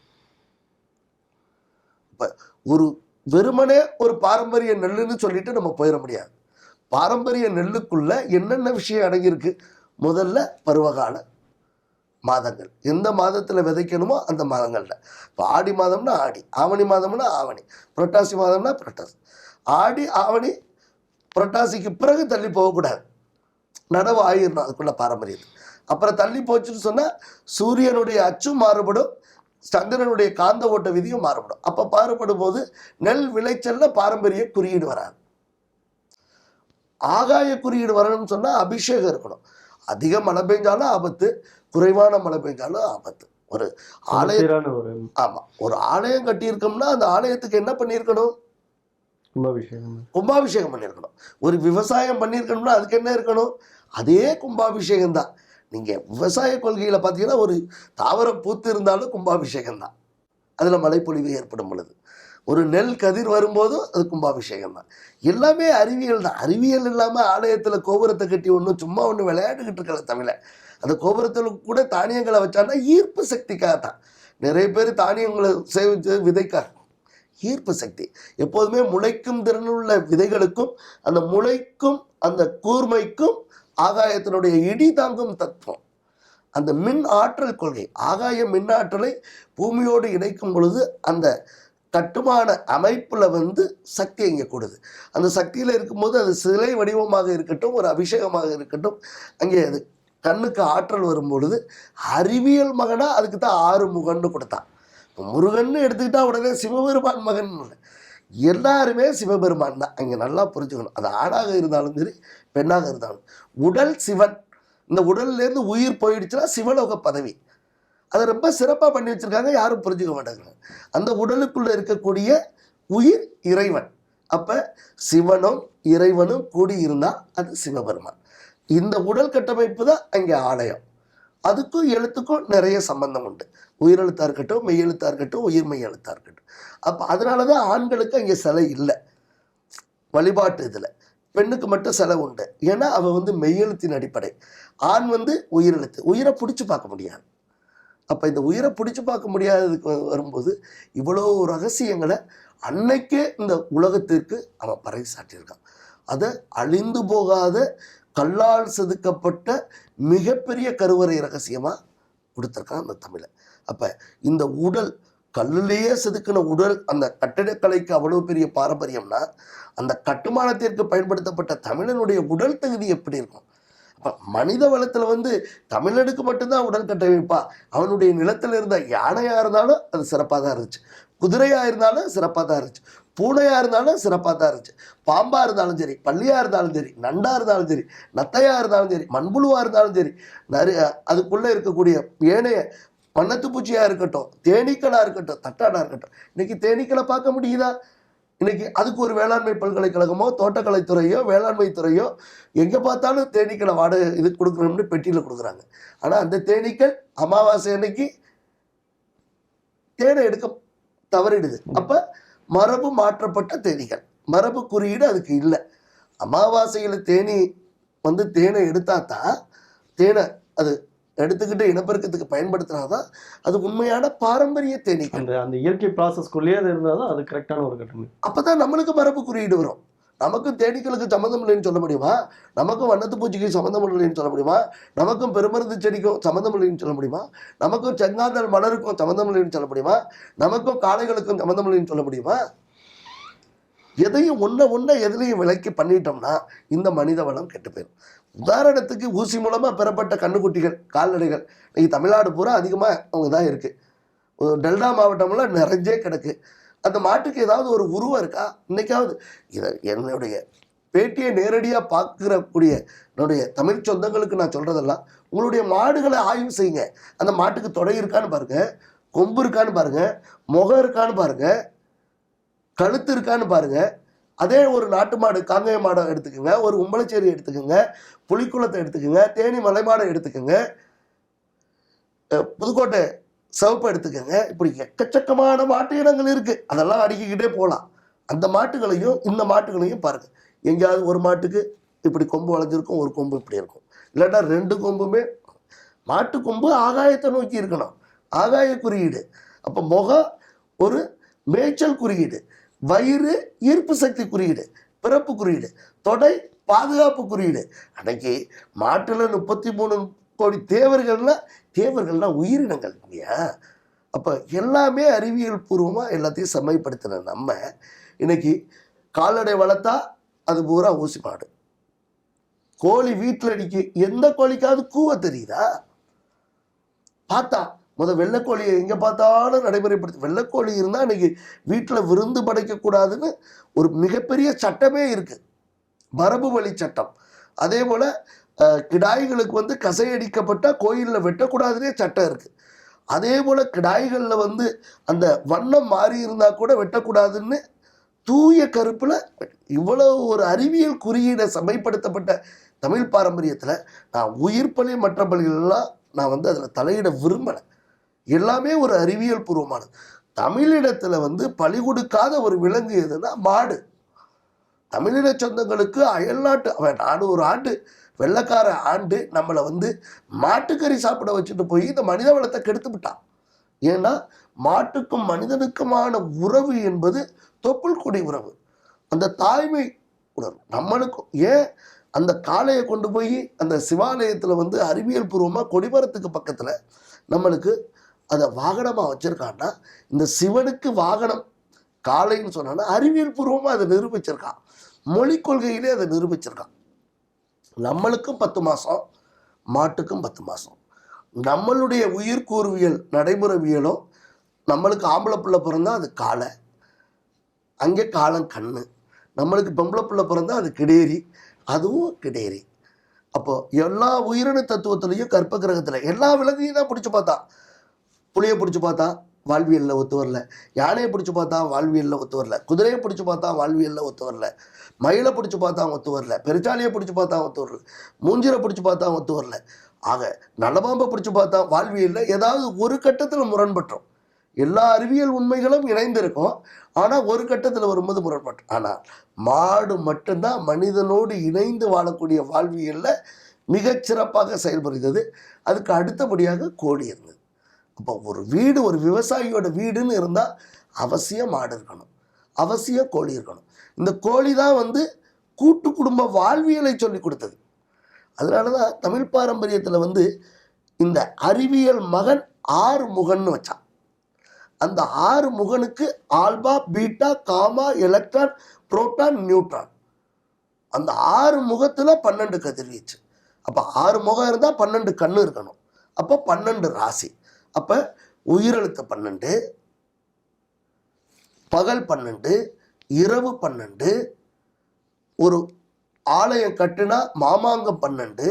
இப்போ ஒரு வெறுமனே ஒரு பாரம்பரிய நெல்லுன்னு சொல்லிட்டு நம்ம போயிட முடியாது. பாரம்பரிய நெல்லுக்குள்ள என்னென்ன விஷயம் அடங்கியிருக்கு? முதல்ல பருவகால மாதங்கள், எந்த மாதத்தில் விதைக்கணுமோ அந்த மாதங்களில். இப்போ ஆடி மாதம்னா ஆடி, ஆவணி மாதம்னா ஆவணி, புரட்டாசி மாதம்னா புரட்டாசி. ஆடி ஆவணி புரட்டாசிக்கு பிறகு தள்ளி போகக்கூடாது, நடவு ஆயிடணும் அதுக்குள்ள பாரம்பரியம். அப்புறம் தள்ளி போச்சுன்னு சொன்னால் சூரியனுடைய அச்சும் மாறுபடும், சந்திரனுடைய காந்த ஓட்ட விதியும் மாறுபடும். அப்போ மாறுபடும் போது நெல் விளைச்சல்ல பாரம்பரிய குறியீடு வராது. ஆகாய குறியீடு வரணும்னு சொன்னால் அபிஷேகம் இருக்கணும். அதிக மழை பெஞ்சாலும் ஆபத்து, குறைவான மழை பெஞ்சாலும் ஆபத்து. ஒரு ஆலயம், ஆமாம், ஒரு ஆலயம் கட்டியிருக்கோம்னா அந்த ஆலயத்துக்கு என்ன பண்ணியிருக்கணும்? கும்பாபிஷேகம் பண்ணியிருக்கணும். ஒரு விவசாயம் பண்ணியிருக்கணும்னா அதுக்கு என்ன இருக்கணும்? அதே கும்பாபிஷேகம் தான். நீங்கள் விவசாய கொள்கையில் பார்த்தீங்கன்னா ஒரு தாவரம் பூத்து இருந்தாலும் கும்பாபிஷேகம் தான், அதில் மழைப்பொழிவு ஏற்படும் பொழுது. ஒரு நெல் கதிர் வரும்போதும் அது கும்பாபிஷேகம் தான். எல்லாமே அறிவியல் தான். அறிவியல் இல்லாமல் ஆலயத்தில் கோபுரத்தை கட்டி ஒன்றும் சும்மா ஒன்று விளையாட்டுக்கிட்டு இருக்கல தமிழை. அந்த கோபுரத்தில் கூட தானியங்களை வச்சான்னா ஈர்ப்பு சக்திக்காக தான். நிறைய பேர் தானியங்களை சேவிச்சு விதைக்காக ஈர்ப்பு சக்தி. எப்போதுமே முளைக்கும் திறனுள்ள விதைகளுக்கும் அந்த முளைக்கும் அந்த கூர்மைக்கும் ஆகாயத்தினுடைய இடி தாங்கும் தத்துவம், அந்த மின் ஆற்றல் கொள்கை. ஆகாய மின் ஆற்றலை பூமியோடு இணைக்கும் பொழுது அந்த கட்டுமான அமைப்புல வந்து சக்தி இங்கே கூடுது. அந்த சக்தியில் இருக்கும்போது அது சிலை வடிவமாக இருக்கட்டும், ஒரு அபிஷேகமாக இருக்கட்டும், அங்கே அது கண்ணுக்கு ஆற்றல் வரும் பொழுது அறிவியல் மகனா அதுக்கு தான் 6 முகன்னு கொடுத்தான். முருகன் எடுத்துக்கிட்டா உடனே சிவபெருமான் மகன் இல்லை, எல்லாருமே சிவபெருமான் தான். அங்கே நல்லா புரிஞ்சுக்கணும். அது ஆணாக இருந்தாலும் சரி பெண்ணாக இருந்தாலும். உடல் சிவன், இந்த உடல்லேருந்து உயிர் போயிடுச்சுன்னா சிவலோக பதவி. அதை ரொம்ப சிறப்பாக பண்ணி வச்சுருக்காங்க, யாரும் புரிஞ்சுக்க மாட்டாங்க. அந்த உடலுக்குள்ளே இருக்கக்கூடிய உயிர் இறைவன். அப்போ சிவனும் இறைவனும் கூடி இருந்தால் அது சிவபெருமான். இந்த உடல் கட்டமைப்பு தான் அங்கே ஆலயம். அதுக்கும் எழுத்துக்கும் நிறைய சம்பந்தம் உண்டு. உயிரெழுத்தாக இருக்கட்டும், மெய்யெழுத்தாக இருக்கட்டும், உயிர்மெய் எழுத்தாக இருக்கட்டும். அப்போ அதனால தான் ஆண்களுக்கு அங்கே சிலை இல்லை வழிபாட்டு இதில். பெண்ணுக்கு மட்டும் சிலை உண்டு. ஏன்னா அவள் வந்து மெய்யெழுத்தின் அடிப்படை. ஆண் வந்து உயிரெழுத்து, உயிரை பிடிச்சி பார்க்க முடியாது. அப்போ இந்த உயிரை பிடிச்சி பார்க்க முடியாததுக்கு வரும்போது இவ்வளோ ரகசியங்களை அன்னைக்கே இந்த உலகத்திற்கு அவன் பறைசாட்டியிருக்கான். அதை அழிந்து போகாத கல்லால் செதுக்கப்பட்ட மிகப்பெரிய கருவறை ரகசியமாக கொடுத்துருக்கான் அந்த தமிழை. அப்போ இந்த உடல் கல்லிலேயே செதுக்கின உடல், அந்த கட்டிடக்கலைக்கு அவ்வளோ பெரிய பாரம்பரியம்னா அந்த கட்டுமானத்திற்கு பயன்படுத்தப்பட்ட தமிழனுடைய உடல் தகுதி எப்படி இருக்கும்? அப்போ மனித வளத்தில் வந்து தமிழனுக்கு மட்டும்தான் உடல் கட்டமைப்பா? அவனுடைய நிலத்தில் இருந்த யானையாக இருந்தாலும் அது சிறப்பாக தான் இருந்துச்சு, குதிரையாக இருந்தாலும் சிறப்பாக தான் இருந்துச்சு, பூனையாக இருந்தாலும் சிறப்பாக தான் இருந்துச்சு, பாம்பாக இருந்தாலும் சரி, பள்ளியாக இருந்தாலும் சரி, நண்டாக இருந்தாலும் சரி, நத்தையாக இருந்தாலும் சரி, மண்புழுவாக இருந்தாலும் சரி, நிறைய அதுக்குள்ளே இருக்கக்கூடிய ஏனைய வண்ணத்து பூச்சியாக இருக்கட்டும், தேனீக்களாக இருக்கட்டும், தட்டாடாக இருக்கட்டும். இன்னைக்கு தேனீக்களை பார்க்க முடியுதா? இன்னைக்கு அதுக்கு ஒரு வேளாண்மை பல்கலைக்கழகமோ தோட்டக்கலைத்துறையோ வேளாண்மை துறையோ எங்கே பார்த்தாலும் தேனீக்களை இது கொடுக்குறோம்னு பெட்டியில் கொடுக்குறாங்க. ஆனால் அந்த தேனீக்கள் அமாவாசை அன்னைக்கு தேனை எடுக்க தவறிடுது. அப்போ மரபு மாற்றப்பட்ட தேனீக்கள், மரபு குறியீடு அதுக்கு இல்லை. அமாவாசையில் தேனி வந்து தேனை எடுத்தா தான், தேனை அது எடுத்துக்கிட்டு இனப்பெருக்கத்துக்கு பயன்படுத்தினாதான் அது உண்மையான பாரம்பரிய தேனீக்கள். அந்த இயற்கை ப்ராசஸ்க்குள்ளேயே அது இருந்தால் தான் அது கரெக்டான ஒரு கட்டமைப்பு. அப்போதான் நம்மளுக்கு மரபு குறியீடு வரும். நமக்கும் தேனீக்களுக்கு சம்மந்தம் இல்லைன்னு சொல்ல முடியுமா? நமக்கும் வண்ணத்து பூச்சிக்கு சம்மந்தம் இல்லைன்னு சொல்ல முடியுமா? நமக்கும் பெருமருந்து செடிக்கும் சம்மந்தம் இல்லைன்னு சொல்ல முடியுமா? நமக்கும் செங்காந்தல் மலருக்கும் சம்மந்தம் இல்லைன்னு சொல்ல முடியுமா? நமக்கும் காளைகளுக்கும் சம்மந்தம் இல்லைன்னு சொல்ல முடியுமா? எதையும் ஒன்றை எதுலையும் விலைக்கு பண்ணிட்டோம்னா இந்த மனித வளம் கெட்டு போயிடும். உதாரணத்துக்கு ஊசி மூலமாக பெறப்பட்ட கண்ணுக்குட்டிகள், கால்நடைகள் இன்னைக்கு தமிழ்நாடு பூரா அதிகமாக அவங்க தான் இருக்குது. டெல்டா மாவட்டம்லாம் நிறைஞ்சே கிடக்கு. அந்த மாட்டுக்கு ஏதாவது ஒரு உருவம் இருக்கா இன்னைக்காவது? இதை என்னுடைய பேட்டியை நேரடியாக பார்க்கக்கூடிய என்னுடைய தமிழ் சொந்தங்களுக்கு நான் சொல்கிறதெல்லாம், உங்களுடைய மாடுகளை ஆய்வு செய்யுங்க. அந்த மாட்டுக்கு தொடை இருக்கான்னு பாருங்கள், கொம்பு இருக்கான்னு பாருங்கள், முகம் இருக்கான்னு பாருங்கள், கழுத்து இருக்கான்னு பாருங்கள். அதே ஒரு நாட்டு மாடு, காங்கேய மாடை எடுத்துக்கோங்க, ஒரு உம்பளச்சேரி எடுத்துக்கோங்க, புலிக்குளத்தை எடுத்துக்கோங்க, தேனி மலைமாடை எடுத்துக்கோங்க, புதுக்கோட்டை சிவப்பு எடுத்துக்கோங்க. இப்படி எக்கச்சக்கமான மாட்டு இனங்கள் இருக்கு. அதெல்லாம் அடுக்கிக்கிட்டே போகலாம். அந்த மாட்டுகளையும் இந்த மாட்டுகளையும் பாருங்க. எங்கேயாவது ஒரு மாட்டுக்கு இப்படி கொம்பு வளைஞ்சிருக்கும், ஒரு கொம்பு இப்படி இருக்கும். இல்லாட்டா ரெண்டு கொம்புமே, மாட்டு கொம்பு ஆகாயத்தை நோக்கி இருக்கணும், ஆகாய குறியீடு. அப்போ முகம் ஒரு மேய்ச்சல் குறியீடு, வயிறு ஈர்ப்பு சக்தி குறியீடு, பிறப்பு குறியீடு, தொடை பாதுகாப்பு குறியீடு. அன்னைக்கு மாட்டுல 33 கோடி தேவர்கள்னா உயிரினங்கள் இல்லையா? அப்போ எல்லாமே அறிவியல் பூர்வமாக எல்லாத்தையும் செம்மைப்படுத்தின நம்ம இன்னைக்கு கால்நடை வளர்த்தா அது பூரா ஊசி மாடு. கோழி வீட்டில் அடிக்கு, எந்த கோழிக்காவது கூவ தெரியுதா? பார்த்தா வெள்ளைக்கோழியை எங்கே பார்த்தாலும் நடைமுறைப்படுத்தி, வெள்ளைக்கோழி இருந்தால் இன்னைக்கு வீட்டில் விருந்து படைக்கக்கூடாதுன்னு ஒரு மிகப்பெரிய சட்டமே இருக்குது, மரபு வழி சட்டம். அதே போல் கிடாய்களுக்கு கசையடிக்கப்பட்டால் கோயிலில் வெட்டக்கூடாதுன்னே சட்டம் இருக்குது. அதே போல் கிடாய்களில் அந்த வண்ணம் மாறி இருந்தால் கூட வெட்டக்கூடாதுன்னு தூய கருப்பில் இவ்வளவு ஒரு அறிவியல் குறியீடை சமைப்படுத்தப்பட்ட தமிழ் பாரம்பரியத்தில் நான் உயிர் பலி மற்ற பலிகளெல்லாம் நான் அதில் தலையிட விரும்பலை. எல்லாமே ஒரு அறிவியல் பூர்வமானது. தமிழிடத்தில் பலி கொடுக்காத ஒரு விலங்கு எதுனா மாடு. தமிழின சொந்தங்களுக்கு அயல்நாட்டு நாடு ஒரு ஆண்டு வெள்ளக்கார ஆண்டு நம்மளை மாட்டுக்கறி சாப்பிட வச்சுட்டு போய் இந்த மனித வளத்தை கெடுத்து விட்டான். ஏன்னா மாட்டுக்கும் மனிதனுக்குமான உறவு என்பது தொப்புள் கொடி உறவு, அந்த தாய்மை உணர்வு. நம்மளுக்கும் ஏன் அந்த காளையை கொண்டு போய் அந்த சிவாலயத்தில் அறிவியல் பூர்வமாக கொடிமரத்துக்கு பக்கத்தில் நம்மளுக்கு அதை வாகனமாக வச்சுருக்கான்னா, இந்த சிவனுக்கு வாகனம் காளைன்னு சொன்னான்னா அறிவியல் பூர்வமாக அதை நிரூபிச்சிருக்கான், மொழி கொள்கையிலே அதை நிரூபிச்சிருக்கான். நம்மளுக்கும் 10 மாதம், மாட்டுக்கும் 10 மாதம். நம்மளுடைய உயிர்கூறுவியல் நடைமுறைவியலும், நம்மளுக்கு ஆம்பளை பிள்ளை பிறந்தா அது காளை, அங்கே காலம் கண்ணு. நம்மளுக்கு பொம்பளை பிள்ளை பிறந்தா அது கிடேரி, அதுவும் கிடேரி. அப்போ எல்லா உயிரின தத்துவத்திலையும் கற்ப கிரகத்தில் எல்லா விலங்கையும் தான் பிடிச்சி பார்த்தா. புளியை பிடிச்சி பார்த்தா வாழ்வியலில் ஒத்து வரல, யானையை பிடிச்சி பார்த்தா வாழ்வியலில் ஒத்து வரல, குதிரையை பிடிச்சி பார்த்தா வாழ்வியலில் ஒத்து வரல, மயிலை பிடிச்சி பார்த்தா ஒத்து வரல, பெருச்சாலியை பிடிச்சி பார்த்தா ஒத்து வரல, மூஞ்சிரை பிடிச்சி பார்த்தா ஒத்து வரல. ஆக நல்லபாம்பை பிடிச்சி பார்த்தா வாழ்வியலில் ஏதாவது ஒரு கட்டத்தில் முரண்பட்டோம். எல்லா அறிவியல் உண்மைகளும் இணைந்திருக்கும், ஆனால் ஒரு கட்டத்தில் வரும்போது முரண்பட்டோம். ஆனால் மாடு மட்டும்தான் மனிதனோடு இணைந்து வாழக்கூடிய வாழ்வியலில் மிகச்சிறப்பாக செயல்படுகிறது. அதுக்கு அடுத்தபடியாக கோழி இருந்தது. அப்போ ஒரு வீடு, ஒரு விவசாயியோட வீடுன்னு இருந்தால் அவசியம் மாடு இருக்கணும், அவசியம் கோழி இருக்கணும். இந்த கோழி தான் கூட்டு குடும்ப வாழ்வியலை சொல்லி கொடுத்தது. அதனால தான் தமிழ் பாரம்பரியத்தில் இந்த அறிவியல் மகன் 6 முகன்னு வச்சான். அந்த 6 முகனுக்கு alpha, beta, gamma, electron, proton, neutron. அந்த 6 முகத்தில் 12 கதிர்வீச்சு. அப்போ 6 முகம் இருந்தால் 12 கண்ணு இருக்கணும். அப்போ 12 ராசி. அப்போ உயிரெழுத்து 12, பகல் 12, இரவு 12, ஒரு ஆலயம் கட்டுனா மாமாங்கம் 12,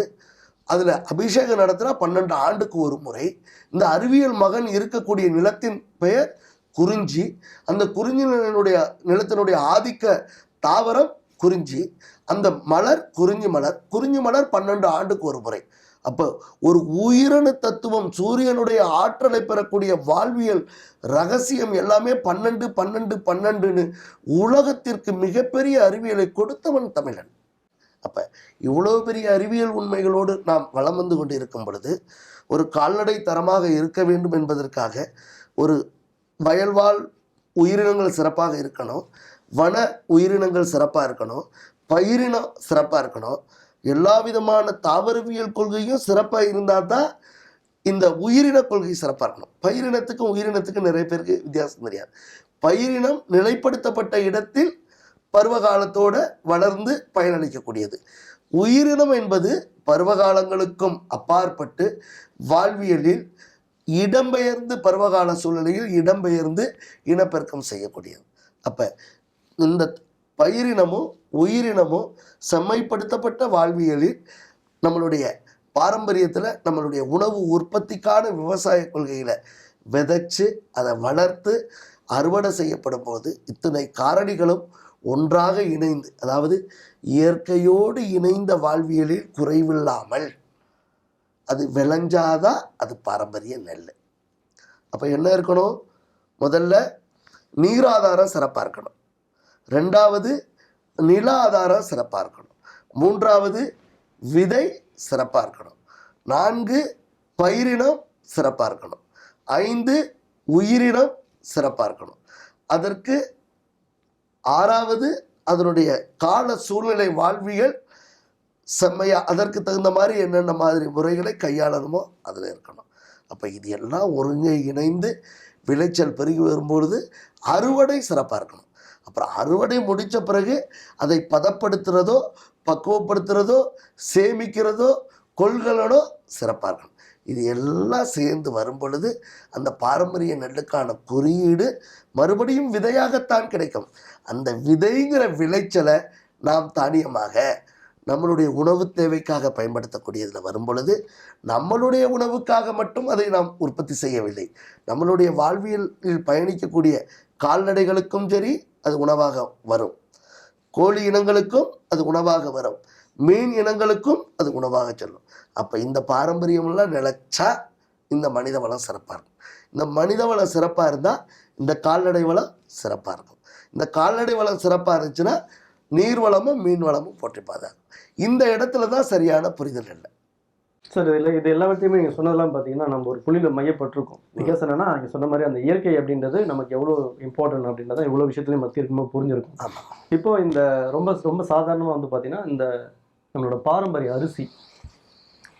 அதில் அபிஷேகம் நடத்தினா 12 ஆண்டுக்கு ஒரு முறை. இந்த அறிவியல் மகன் இருக்கக்கூடிய நிலத்தின் பெயர் குறிஞ்சி. அந்த குறிஞ்சி நிலத்தினுடைய ஆதிக்க தாவரம் குறிஞ்சி. அந்த மலர் குறிஞ்சி மலர். குறிஞ்சி மலர் 12 ஆண்டுக்கு ஒரு முறை. அப்போ ஒரு உயிரணு தத்துவம், சூரியனுடைய ஆற்றலை பெறக்கூடிய வாழ்வியல் ரகசியம் எல்லாமே 12 12 12ன்னு உலகத்திற்கு மிகப்பெரிய அறிவியலை கொடுத்தவன் தமிழன். அப்போ இவ்வளோ பெரிய அறிவியல் உண்மைகளோடு நாம் வலம் வந்து கொண்டு இருக்கும் பொழுது, ஒரு கால்நடை தரமாக இருக்க வேண்டும் என்பதற்காக ஒரு வயல்வாழ் உயிரினங்கள் சிறப்பாக இருக்கணும், வன உயிரினங்கள் சிறப்பாக இருக்கணும், பயிரினம் சிறப்பாக இருக்கணும், எல்லா விதமான தாவரவியல் கொள்கையும் சிறப்பாக இருந்தால் தான் இந்த உயிரின கொள்கை சிறப்பாக இருக்கணும். பயிரினத்துக்கும் உயிரினத்துக்கும் நிறைய பேருக்கு வித்தியாசம் தெரியாது. பயிரினம் நிலைப்படுத்தப்பட்ட இடத்தில் பருவகாலத்தோட வளர்ந்து பயனளிக்கக்கூடியது. உயிரினம் என்பது பருவகாலங்களுக்கும் அப்பாற்பட்டு வாழ்வியலில் இடம்பெயர்ந்து பருவகால சூழ்நிலையில் இடம்பெயர்ந்து இனப்பெருக்கம் செய்யக்கூடியது. அப்போ இந்த பயிரினமும் உயிரினமும் செம்மைப்படுத்தப்பட்ட வாழ்வியலில் நம்மளுடைய பாரம்பரியத்தில் நம்மளுடைய உணவு உற்பத்திக்கான விவசாய கொள்கையில் விதைச்சு அதை வளர்த்து அறுவடை செய்யப்படும் போது இத்தனை காரணிகளும் ஒன்றாக இணைந்து, அதாவது இயற்கையோடு இணைந்த வாழ்வியலில் குறைவில்லாமல் அது விளைஞ்சாதான் அது பாரம்பரிய நெல். அப்போ என்ன இருக்கணும்? முதல்ல நீராதாரம் சிறப்பாக இருக்கணும், ரெண்டாவது நில ஆதாரம் சிறப்பாக இருக்கணும், மூன்றாவது விதை சிறப்பாக இருக்கணும், 4 பயிரினம் சிறப்பாக இருக்கணும், 5 உயிரினம் சிறப்பாக இருக்கணும், அதற்கு 6வது அதனுடைய கால சூழ்நிலை வாழ்வியல் செம்மையா அதற்கு தகுந்த மாதிரி என்னென்ன மாதிரி முறைகளை கையாளணுமோ அதில் இருக்கணும். அப்போ இது எல்லாம் ஒருங்கே இணைந்து விளைச்சல் பெருகி வரும்பொழுது அறுவடை சிறப்பாக இருக்கணும். அப்புறம் அறுவடை முடித்த பிறகு அதை பதப்படுத்துகிறதோ பக்குவப்படுத்துகிறதோ சேமிக்கிறதோ கொள்கலனோ சிறப்பாக இருக்கணும். இது எல்லாம் சேர்ந்து வரும் பொழுது அந்த பாரம்பரிய நெல்லுக்கான குறியீடு மறுபடியும் விதையாகத்தான் கிடைக்கும். அந்த விதைங்கிற விளைச்சலை நாம் தானியமாக நம்மளுடைய உணவு தேவைக்காக பயன்படுத்தக்கூடியதில் வரும் பொழுது நம்மளுடைய உணவுக்காக மட்டும் அதை நாம் உற்பத்தி செய்யவில்லை, நம்மளுடைய வாழ்வியலில் பயணிக்கக்கூடிய கால்நடைகளுக்கும் சரி அது உணவாக வரும், கோழி இனங்களுக்கும் அது உணவாக வரும், மீன் இனங்களுக்கும் அது உணவாக செல்லும். அப்போ இந்த பாரம்பரியமெல்லாம் நிலைச்சா இந்த மனித வளம் சிறப்பாக இருக்கும். இந்த மனித வளம் சிறப்பாக இருந்தால் இந்த கால்நடை வளம் சிறப்பாக இருக்கும். இந்த கால்நடை வளம் சிறப்பாக இருந்துச்சுன்னா நீர் வளமும் மீன் வளமும் போற்றிப்பாதான். இந்த இடத்துல தான் சரியான புரிதல் இல்லை சார். இது எல்லாத்தையுமே நீங்கள் சொன்னதெல்லாம் பார்த்தீங்கன்னா நம்ம ஒரு புள்ளியில் மையப்பட்டிருக்கோம். பிகாஸ் என்னன்னா நீங்கள் சொன்ன மாதிரி அந்த இயற்கை அப்படின்றது நமக்கு எவ்வளோ இம்பார்ட்டன்ட் அப்படின்றத எவ்வளோ விஷயத்துலையும் மத்திய இருக்கும்போது புரிஞ்சிருக்கும். இப்போ இந்த ரொம்ப ரொம்ப சாதாரணமாக வந்து பார்த்தீங்கன்னா இந்த நம்மளோட பாரம்பரிய அரிசி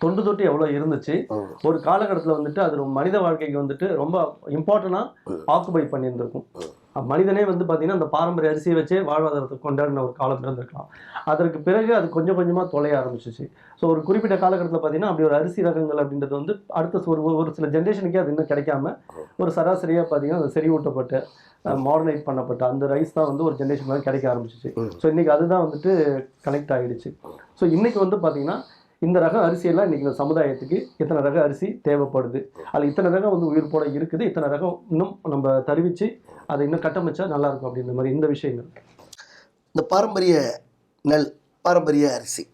தொண்டு தொட்டு எவ்வளோ இருந்துச்சு, ஒரு காலகட்டத்தில் வந்துட்டு அது மனித வாழ்க்கைக்கு வந்துட்டு ரொம்ப இம்பார்ட்டண்டாக ஆக்குபை பண்ணியிருந்திருக்கும். மனிதனே வந்து பார்த்தீங்கன்னா அந்த பாரம்பரிய அரிசியை வச்சே வாழ்வாதாரத்தை கொண்டாடின ஒரு காலம் இருந்திருக்கலாம். அதற்கு பிறகு அது கொஞ்சம் கொஞ்சமாக தொலைய ஆரம்பிச்சிச்சு. ஸோ ஒரு குறிப்பிட்ட காலகட்டத்தில் பார்த்தீங்கன்னா அப்படி ஒரு அரிசி ரகங்கள் அப்படின்றது வந்து அடுத்த ஒரு சில ஜென்ரேஷனுக்கே அது இன்னும் கிடைக்காம ஒரு சராசரியாக பார்த்தீங்கன்னா அது செறிவூட்டப்பட்ட மாடர்னைஸ் பண்ணப்பட்ட அந்த ரைஸ் தான் வந்து ஒரு ஜென்ரேஷன் மாதிரி கிடைக்க ஆரம்பிச்சிச்சு. ஸோ இன்றைக்கி அதுதான் வந்துட்டு கனெக்ட் ஆகிடுச்சு. ஸோ இன்றைக்கி வந்து பார்த்தீங்கன்னா இந்த ரக அரிசியெல்லாம் இன்றைக்கி இந்த சமுதாயத்துக்கு இத்தனை ரக அரிசி தேவைப்படுது, அதில் இத்தனை ரகம் வந்து உயிர் போட இருக்குது, இத்தனை ரகம் இன்னும் நம்ம தருவிச்சு அதை இன்னும் கட்டமைச்சா நல்லாயிருக்கும் அப்படின்ற மாதிரி இந்த விஷயங்கள். இந்த பாரம்பரிய நெல், பாரம்பரிய அரிசி,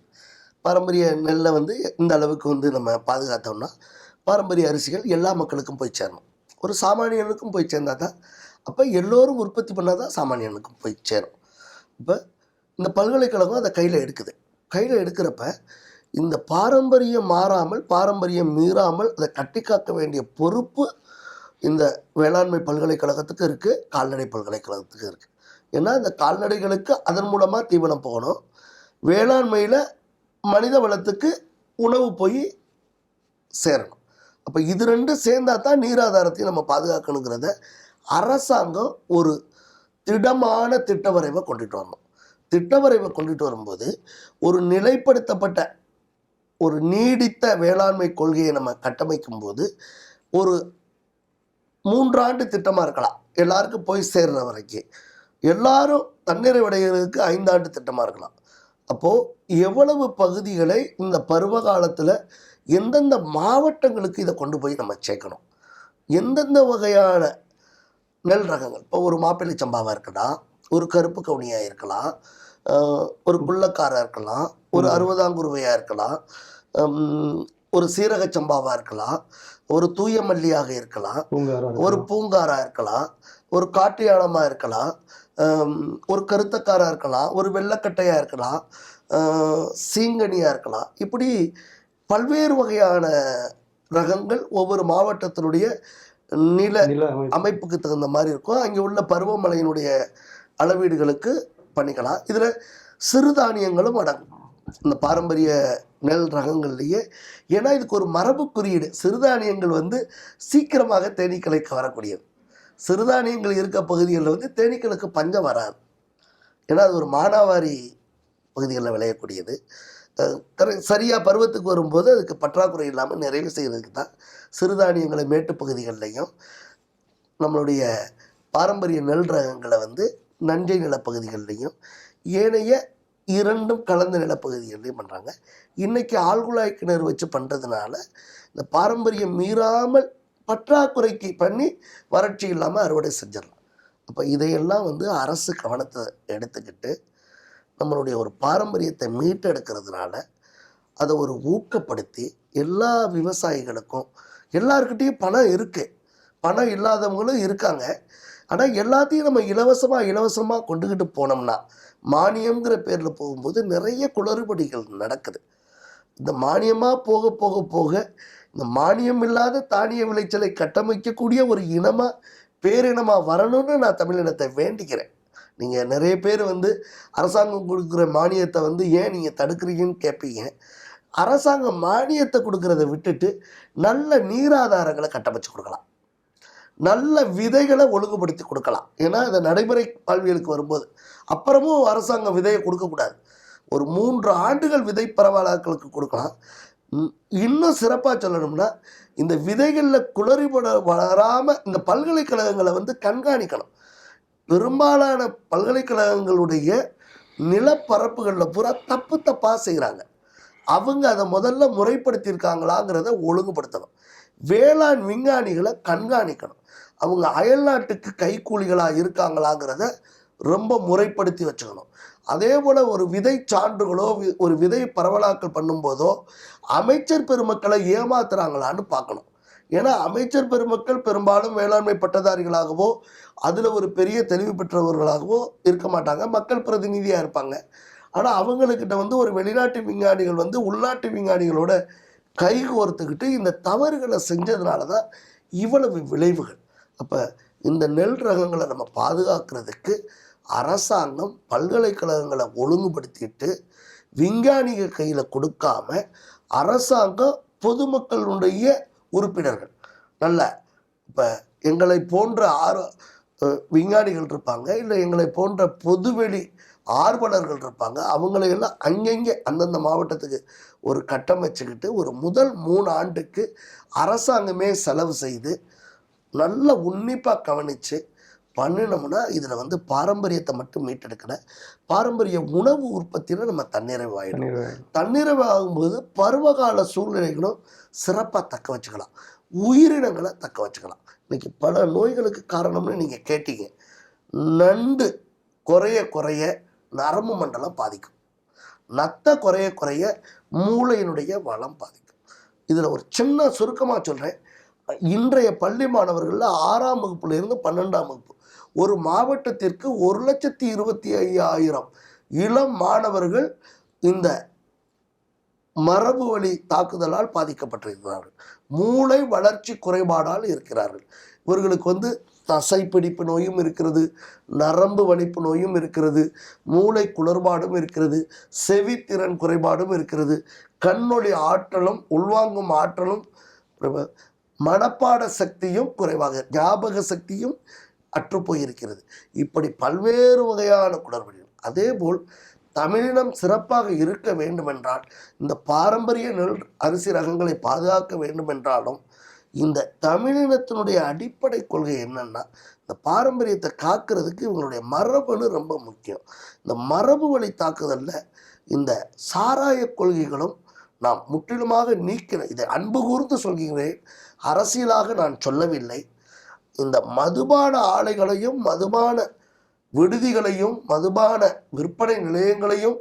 பாரம்பரிய நெல்லை வந்து இந்த அளவுக்கு வந்து நம்ம பாதுகாத்தோம்னா பாரம்பரிய அரிசிகள் எல்லா மக்களுக்கும் போய் சேரணும். ஒரு சாமானியனுக்கும் போய் சேர்ந்தால் தான், அப்போ எல்லோரும் உற்பத்தி பண்ணால் தான் சாமானியனுக்கும் போய் சேரும். இப்போ இந்த பல்கலைக்கழகம் அதை கையில் எடுக்குது. கையில் எடுக்கிறப்ப இந்த பாரம்பரியம் மாறாமல் பாரம்பரியம் மீறாமல் அதை கட்டி காக்க வேண்டிய பொறுப்பு இந்த வேளாண்மை பல்கலைக்கழகத்துக்கு இருக்குது, கால்நடை பல்கலைக்கழகத்துக்கு இருக்குது. ஏன்னா இந்த கால்நடைகளுக்கு அதன் மூலமாக தீவனம் போகணும், வேளாண்மையில் மனித வளத்துக்கு உணவு போய் சேரணும். அப்போ இது ரெண்டும் சேர்ந்தா தான் நீராதாரத்தையும் நம்ம பாதுகாக்கணுங்கிறத அரசாங்கம் ஒரு திடமான திட்டவரைவை கொண்டுட்டு வரணும். திட்டவரைவை கொண்டுட்டு வரும்போது ஒரு நிலைப்படுத்தப்பட்ட ஒரு நீடித்த வேளாண்மை கொள்கையை நம்ம கட்டமைக்கும் போது ஒரு 3 ஆண்டு திட்டமாக இருக்கலாம், எல்லாருக்கும் போய் சேர்ற வரைக்கும். எல்லாரும் தன்னிறைவடைகிறதுக்கு 5 ஆண்டு திட்டமாக இருக்கலாம். அப்போது எவ்வளவு பகுதிகளை இந்த பருவ காலத்தில் எந்தெந்த மாவட்டங்களுக்கு இதை கொண்டு போய் நம்ம சேர்க்கணும், எந்தெந்த வகையான நெல் ரகங்கள். இப்போ ஒரு மாப்பிள்ளை சம்பாவாக இருக்கலாம், ஒரு கருப்பு கவுனியாக இருக்கலாம், ஒரு குள்ளக்காராக இருக்கலாம், ஒரு 60ஆங்குருவையாக இருக்கலாம், ஒரு சீரக சம்பாவாக இருக்கலாம், ஒரு தூய மல்லியாக இருக்கலாம், ஒரு பூங்காராக இருக்கலாம், ஒரு காட்டு யானமாக இருக்கலாம், ஒரு கருத்தக்காராக இருக்கலாம், ஒரு வெள்ளக்கட்டையாக இருக்கலாம், சீங்கனியாக இருக்கலாம். இப்படி பல்வேறு வகையான ரகங்கள் ஒவ்வொரு மாவட்டத்தினுடைய நில அமைப்புக்கு தகுந்த மாதிரி இருக்கும். அங்கே உள்ள பருவமழையினுடைய அளவீடுகளுக்கு பண்ணிக்கலாம். இதில் சிறுதானியங்களும் அடங்கும் இந்த பாரம்பரிய நெல் ரகங்கள்லேயே. ஏன்னா இதுக்கு ஒரு மரபு குறியீடு. சிறுதானியங்கள் வந்து சீக்கிரமாக தேனீக்களை கவரக்கூடியது. சிறுதானியங்கள் இருக்க பகுதிகளில் வந்து தேனீக்களுக்கு பஞ்சம் வராது. ஏன்னா அது ஒரு மானாவாரி பகுதிகளில் விளையக்கூடியது. சரியாக பருவத்துக்கு வரும்போது அதுக்கு பற்றாக்குறை இல்லாமல் நிறைவு செய்கிறதுக்கு தான் சிறுதானியங்களை மேட்டுப்பகுதிகள்லையும் நம்மளுடைய பாரம்பரிய நெல் ரகங்களை வந்து நஞ்சை நிலப்பகுதிகள்லையும் ஏனைய இரண்டும் கலந்த நிலப்பகுதிகள்லையும் பண்ணுறாங்க. இன்றைக்கி ஆழ்குழாய் கிணறு வச்சு பண்ணுறதுனால இந்த பாரம்பரியம் மீறாமல் பற்றாக்குறைக்கு பண்ணி வறட்சி இல்லாமல் அறுவடை செஞ்சிடலாம். அப்போ இதையெல்லாம் வந்து அரசு கவனத்தை எடுத்துக்கிட்டு நம்மளுடைய ஒரு பாரம்பரியத்தை மீட்டெடுக்கிறதுனால அதை ஒரு ஊக்கப்படுத்தி எல்லா விவசாயிகளுக்கும், எல்லாருக்கிட்டேயும் பணம் இருக்குது, பணம் இல்லாதவங்களும் இருக்காங்க, ஆனால் எல்லாத்தையும் நம்ம இலவசமாக கொண்டுக்கிட்டு போனோம்னா மானியம்ங்கிற பேரில் போகும்போது நிறைய குளறுபடிகள் நடக்குது. இந்த மானியமாக போக போக போக இந்த மானியம் இல்லாத தானிய விளைச்சலை கட்டமைக்கக்கூடிய ஒரு பேரினமாக வரணும்னு நான் தமிழினத்தை வேண்டிக்கிறேன். நீங்கள் நிறைய பேர் வந்து அரசாங்கம் கொடுக்குற மானியத்தை வந்து ஏன் நீங்கள் தடுக்கிறீங்கன்னு கேட்பீங்க. அரசாங்கம் மானியத்தை கொடுக்கறத விட்டுட்டு நல்ல நீராதாரங்களை கட்டமைச்சு கொடுக்கலாம், நல்ல விதைகளை ஒழுங்குபடுத்தி கொடுக்கலாம். ஏன்னா இந்த நடைமுறை வாழ்வியலுக்கு வரும்போது அப்புறமும் அரசாங்கம் விதையை கொடுக்கக்கூடாது. ஒரு 3 ஆண்டுகள் விதை பரவலாக்களுக்கு கொடுக்கலாம். இன்னும் சிறப்பாக சொல்லணும்னா இந்த விதைகளில் குளறுபட வராமல் இந்த பல்கலைக்கழகங்களை வந்து கண்காணிக்கணும். பெரும்பாலான பல்கலைக்கழகங்களுடைய நிலப்பரப்புகளில் பூரா தப்பாக செய்கிறாங்க. அவங்க அதை முதல்ல முறைப்படுத்தியிருக்காங்களாங்கிறத ஒழுங்குபடுத்தணும். வேளாண் விஞ்ஞானிகளை கண்காணிக்கணும். அவங்க அயல்நாட்டுக்கு கைக்கூலிகளாக இருக்காங்களாங்கிறத ரொம்ப முறைப்படுத்தி வச்சுக்கணும். அதே போல் ஒரு விதை சான்றுகளோ ஒரு விதை பரவலாக்கல் பண்ணும்போதோ அமைச்சர் பெருமக்களை ஏமாத்துறாங்களான்னு பார்க்கணும். ஏன்னா அமைச்சர் பெருமக்கள் பெரும்பாலும் வேளாண்மை பட்டதாரிகளாகவோ அதில் ஒரு பெரிய தெளிவு பெற்றவர்களாகவோ இருக்க மாட்டாங்க, மக்கள் பிரதிநிதியாக இருப்பாங்க. ஆனால் அவங்கக்கிட்ட வந்து ஒரு வெளிநாட்டு விஞ்ஞானிகள் வந்து உள்நாட்டு விஞ்ஞானிகளோட கைகோர்த்துக்கிட்டு இந்த தவறுகளை செஞ்சதுனால தான் இவ்வளவு விளைவுகள். அப்போ இந்த நெல் ரகங்களை நம்ம பாதுகாக்கிறதுக்கு அரசாங்கம் பல்கலைக்கழகங்களை ஒழுங்குபடுத்திட்டு விஞ்ஞானிகள் கையில் கொடுக்காம அரசாங்கம் பொதுமக்களுடைய உறுப்பினர்கள் நல்ல இப்போ எங்களை போன்ற விஞ்ஞானிகள் இருப்பாங்க, இல்லை எங்களை போன்ற பொதுவெளி ஆர்வலர்கள் இருப்பாங்க, அவங்களையெல்லாம் அங்கங்கே அந்தந்த மாவட்டத்துக்கு ஒரு கட்டமைச்சுக்கிட்டு ஒரு முதல் 3 ஆண்டுக்கு அரசாங்கமே செலவு செய்து நல்ல உன்னிப்பாக கவனித்து பண்ணினோம்னா இதில் வந்து பாரம்பரியத்தை மட்டும் மீட்டெடுக்கல, பாரம்பரிய உணவு உற்பத்தியில் நம்ம தன்னிறைவாயிடும். தன்னிறைவாகும்போது பருவகால சூழ்நிலைகளும் சிறப்பாக தக்க வச்சுக்கலாம், உயிரினங்களை தக்க வச்சுக்கலாம். இன்னைக்கு பல நோய்களுக்கு காரணம்னு நீங்கள் கேட்டீங்க. நண்டு குறைய நரம்பு மண்டலம் பாதிக்கும், நத்தை குறைய மூளையினுடைய வளம் பாதிக்கும். இதில் ஒரு சின்ன சுருக்கமாக சொல்கிறேன். இன்றைய பள்ளி மாணவர்களில் 6ஆம் வகுப்புலேருந்து 12ஆம் வகுப்பு ஒரு மாவட்டத்திற்கு 1,25,000 இளம் மாணவர்கள் இந்த மரபு வழி தாக்குதலால் பாதிக்கப்பட்டிருக்கிறார்கள். மூளை வளர்ச்சி குறைபாடால் இருக்கிறார்கள். இவர்களுக்கு வந்து தசைப்பிடிப்பு நோயும் இருக்கிறது, நரம்பு வலிப்பு நோயும் இருக்கிறது, மூளை குளறுபாடும் இருக்கிறது, செவித்திறன் குறைபாடும் இருக்கிறது, கண்ணொளி ஆற்றலும் உள்வாங்கும் ஆற்றலும், மனப்பாட சக்தியும் குறைவாக, ஞாபக சக்தியும் அற்றுப்போயிருக்கிறது. இப்படி பல்வேறு வகையான குளறுபடிகள். அதேபோல் தமிழினம் சிறப்பாக இருக்க வேண்டுமென்றால் இந்த பாரம்பரிய நெல் அரிசி ரகங்களை பாதுகாக்க வேண்டுமென்றாலும் இந்த தமிழினத்தினுடைய அடிப்படை கொள்கை என்னன்னா, இந்த பாரம்பரியத்தை காக்கிறதுக்கு இவங்களுடைய மரபணு ரொம்ப முக்கியம். இந்த மரபு வழி தாக்குதலில் இந்த சாராய கொள்கைகளும் நாம் முற்றிலுமாக நீக்கிறேன். இதை அன்பு கூர்ந்து சொல்கிறேன், அரசியலாக நான் சொல்லவில்லை. இந்த மதுபான ஆலைகளையும் மதுபான விடுதிகளையும் மதுபான விற்பனை நிலையங்களையும்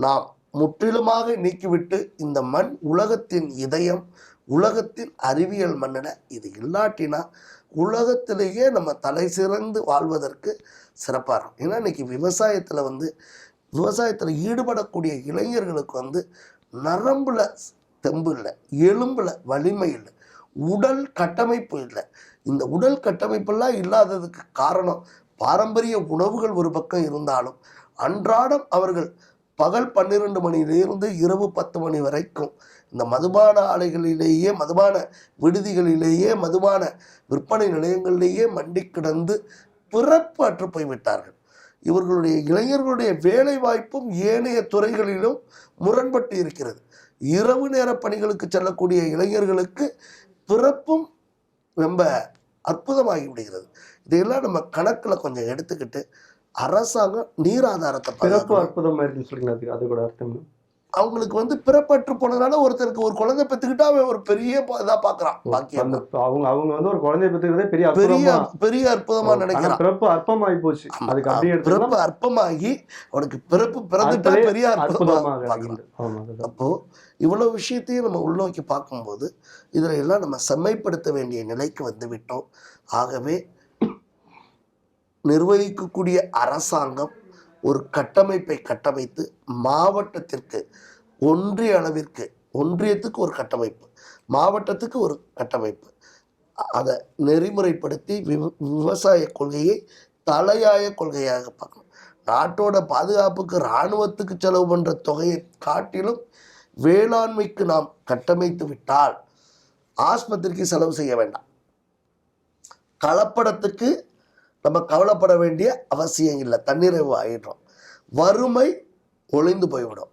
நாம் முற்றிலுமாக நீக்கிவிட்டு இந்த மண் உலகத்தின் இதயம், உலகத்தின் அறிவியல் மண்ணின இது இல்லாட்டினா உலகத்திலேயே நம்ம தலை சிறந்து வாழ்வதற்கு சிறப்பாக இருக்கும். ஏன்னா இன்னைக்கு விவசாயத்தில் ஈடுபடக்கூடிய இளைஞர்களுக்கு வந்து நரம்புல தெம்பு இல்லை, எலும்புல வலிமை இல்லை, உடல் கட்டமைப்பு இல்லை. இந்த உடல் கட்டமைப்பெல்லாம் இல்லாததுக்கு காரணம் பாரம்பரிய உணவுகள் ஒரு பக்கம் இருந்தாலும் அன்றாடம் அவர்கள் பகல் 12 மணியிலிருந்து இரவு 10 மணி வரைக்கும் இந்த மதுபான ஆலைகளிலேயே, மதுபான விடுதிகளிலேயே, மதுபான விற்பனை நிலையங்களிலேயே மண்டி கிடந்து பிறப்பு அற்று போய்விட்டார்கள். இவர்களுடைய இளைஞர்களுடைய வேலை வாய்ப்பும் ஏனைய துறைகளிலும் முரண்பட்டு இருக்கிறது. இரவு நேர பணிகளுக்கு செல்லக்கூடிய இளைஞர்களுக்கு பிறப்பும் ரொம்ப அற்புதமாகி விடுகிறது. இதையெல்லாம் நம்ம கணக்கில் கொஞ்சம் எடுத்துக்கிட்டு அரசாங்கம் நீர் ஆதாரத்தை பிறப்பு அற்புதமா இருக்குன்னு சொல்றீங்களா? அது கூட அர்த்தம் அவங்களுக்கு வந்து பிறப்பற்று போனதுனால ஒருத்தருக்கு ஒரு குழந்தை பெற்றுக்கிட்டா அவன் ஒரு பெரிய இதா பாக்குறான். அவங்க அவங்க வந்து ஒரு குழந்தைய பெற்றுக்கிறதே பெரிய பெரிய பெரிய அற்புதமா நினைக்கிறான். பிறப்பு அற்பமாகி போச்சு. அதுக்கு அப்படியே பிறப்பு அற்பமாகி அவனுக்கு பிறப்பு பிறந்துட்டா பெரிய அற்புதமாக. அப்போ இவ்வளவு விஷயத்தையும் நம்ம உள்நோக்கி பார்க்கும்போது இதுல எல்லாம் நம்ம செம்மைப்படுத்த வேண்டிய நிலைக்கு வந்து விட்டோம். ஆகவே நிர்வகிக்கக்கூடிய அரசாங்கம் ஒரு கட்டமைப்பை கட்டமைத்து மாவட்டத்திற்கு ஒன்றிய அளவிற்கு ஒன்றியத்துக்கு ஒரு கட்டமைப்பு, மாவட்டத்துக்கு ஒரு கட்டமைப்பு, அதை நெறிமுறைப்படுத்தி விவசாய கொள்கையை தலையாய கொள்கையாக பார்க்கணும். நாட்டோட பாதுகாப்புக்கு இராணுவத்துக்கு செலவு பண்ணுற தொகையை காட்டிலும் வேளாண்மைக்கு நாம் கட்டமைத்து விட்டால் ஆஸ்பத்திரிக்கு செலவு செய்ய வேண்டாம். கலப்படத்துக்கு நம்ம கவலைப்பட வேண்டிய அவசியம் இல்லை, தன்னிறைவு ஆயிடும். வறுமை ஒளிந்து போய்விடும்.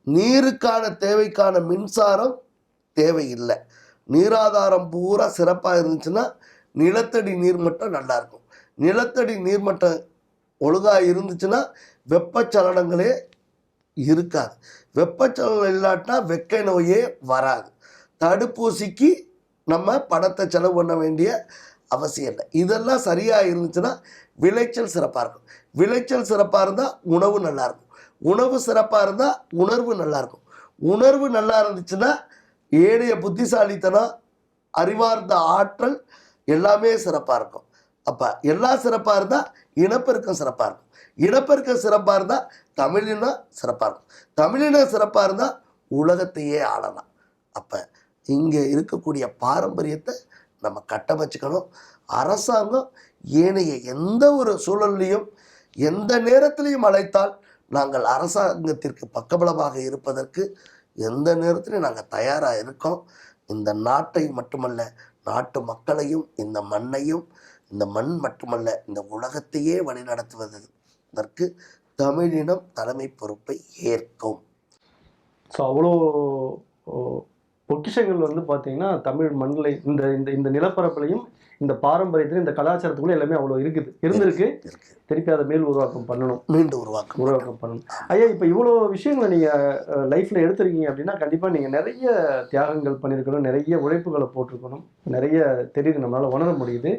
நீருக்கான தேவைக்கான மின்சாரம் தேவையில்லை. நீராதாரம் பூரா சிறப்பாக இருந்துச்சுன்னா நிலத்தடி நீர்மட்டம் நல்லா இருக்கும். நிலத்தடி நீர்மட்டம் ஒழுங்காக இருந்துச்சுன்னா வெப்பச்சலனங்களே இருக்காது. வெப்பச்சலனம் இல்லாட்டினா வெக்க நோயே வராது. தடுப்பூசிக்கு நம்ம பணத்தை செலவு பண்ண வேண்டிய அவசியம் இல்லை. இதெல்லாம் சரியாக இருந்துச்சுன்னா விளைச்சல் சிறப்பாக இருக்கும். விளைச்சல் சிறப்பாக இருந்தால் உணவு நல்லாயிருக்கும். உணவு சிறப்பாக இருந்தால் உணர்வு நல்லாயிருக்கும். உணர்வு நல்லா இருந்துச்சுன்னா ஏழைய புத்திசாலித்தனம், அறிவார்ந்த ஆற்றல் எல்லாமே சிறப்பாக இருக்கும். அப்போ எல்லாம் சிறப்பாக இருந்தால் இனப்பெருக்கம் சிறப்பாக இருக்கும். இனப்பெருக்கம் சிறப்பாக இருந்தால் தமிழினம் சிறப்பாக இருக்கும். தமிழினம் சிறப்பாக இருந்தால் உலகத்தையே ஆளலாம். அப்போ இங்கே இருக்கக்கூடிய பாரம்பரியத்தை நம்ம கட்டமைச்சுக்கணும். அரசாங்கம் ஏனைய எந்த ஒரு சூழல்லையும் எந்த நேரத்திலையும் அழைத்தால் நாங்கள் அரசாங்கத்திற்கு பக்கபலமாக இருப்பதற்கு எந்த நேரத்திலையும் நாங்கள் தயாராக இருக்கோம். இந்த நாட்டை மட்டுமல்ல, நாட்டு மக்களையும், இந்த மண்ணையும், இந்த மண் மட்டுமல்ல, இந்த உலகத்தையே வழிநடத்துவதற்கு தமிழினம் தலைமை பொறுப்பை ஏற்கும். ஸோ அவ்வளோ பொக்கிஷங்கள் வந்து பார்த்தீங்கன்னா தமிழ் மண்ணில் இந்த இந்த இந்த நிலப்பரப்புலையும் இந்த பாரம்பரியத்திலும் இந்த கலாச்சாரத்துக்குள்ள எல்லாமே அவ்வளோ இருந்திருக்கு. திருப்பி அதை உருவாக்கம் பண்ணணும், மீண்டும் உருவாக்கம் பண்ணணும். ஐயா, இப்போ இவ்வளோ விஷயங்களை நீங்கள் லைஃப்பில் எடுத்திருக்கீங்க அப்படின்னா கண்டிப்பாக நீங்கள் நிறைய தியாகங்கள் பண்ணியிருக்கணும், நிறைய உழைப்புகளை போட்டிருக்கணும், நிறைய தெரியுது, நம்மளால் உணர முடியுது.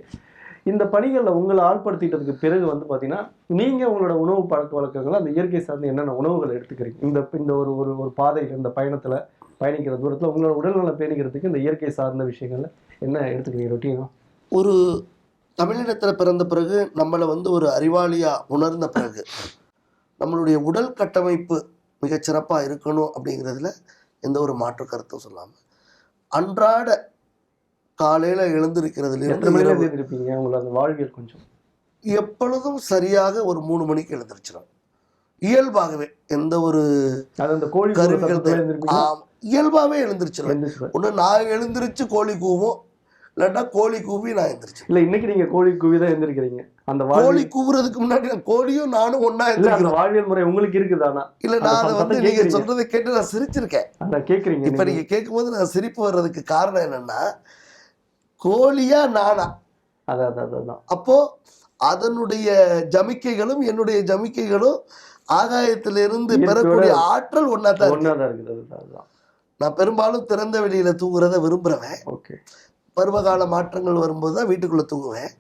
இந்த பணிகளில் உங்களை ஆள்படுத்திட்டதுக்கு பிறகு வந்து பார்த்தீங்கன்னா நீங்கள் உங்களோட உணவு பழக்க வழக்கங்கள் அந்த இயற்கை சார்ந்து என்னென்ன உணவுகளை எடுத்துக்கிறீங்க? இந்த ஒரு ஒரு ஒரு பாதையில், இந்த பயணத்தில் பயணிக்கிற தூரத்தில் உங்களோட உடல்நலம் பேணிக்கிறதுக்கு இந்த இயற்கை சார்ந்த விஷயங்கள்ல என்ன எடுத்துக்கிறீங்க ரொட்டீனா? ஒரு தமிழினத்தில் பிறந்த பிறகு நம்மளை வந்து ஒரு அறிவாளியாக உணர்ந்த பிறகு நம்மளுடைய உடல் கட்டமைப்பு மிகச்சிறப்பாக இருக்கணும் அப்படிங்கிறதுல எந்த ஒரு மாற்று கருத்தும் சொல்லாமல் அன்றாட காலையில் எழுந்திருக்கிறதுல எழுந்திருப்பீங்க. உங்களோட அந்த வாழ்வியல் கொஞ்சம் எப்பொழுதும் சரியாக ஒரு 3 மணிக்கு எழுந்திருச்சிடும். இயல்பாகவே எந்த ஒரு இயல்பாகவே எழுந்திருச்சிடும். ஒன்று நான் எழுந்திருச்சு கோழி கூவும், இல்லாட்டா கோழி கூவி நான் எழுந்திரிச்சு. இல்லை, இன்னைக்கு நீங்க கோழி கூவி தான் எழுந்திருக்கிறீங்க. அந்த கோழி கூவுறதுக்கு முன்னாடி கோழியும் நானும் ஒன்னா எழுந்திருக்கேன். வாழ்வியல் முறை உங்களுக்கு இருக்குதானா? இல்லை, நான் அதை வந்து நீங்க சொல்றதை கேட்டு நான் சிரிச்சிருக்கேன். அதான் கேட்குறீங்க. இப்போ நீங்க கேட்கும்போது நான் சிரிப்பு வர்றதுக்கு காரணம் என்னன்னா, கோழியா நானா? அதான் அப்போ அதனுடைய ஜமிக்கைகளும் என்னுடைய ஜமிக்கைகளும் ஆகாயத்திலிருந்து பெறக்கூடிய ஆற்றல் ஒன்னாதான் இருக்குது. நான் பெரும்பாலும் திறந்த வெளியில தூங்குறத விரும்புறேன். ஓகே. பருவகால மாற்றங்கள் வரும்போது தான் வீட்டுக்குள்ள தூங்குவேன்.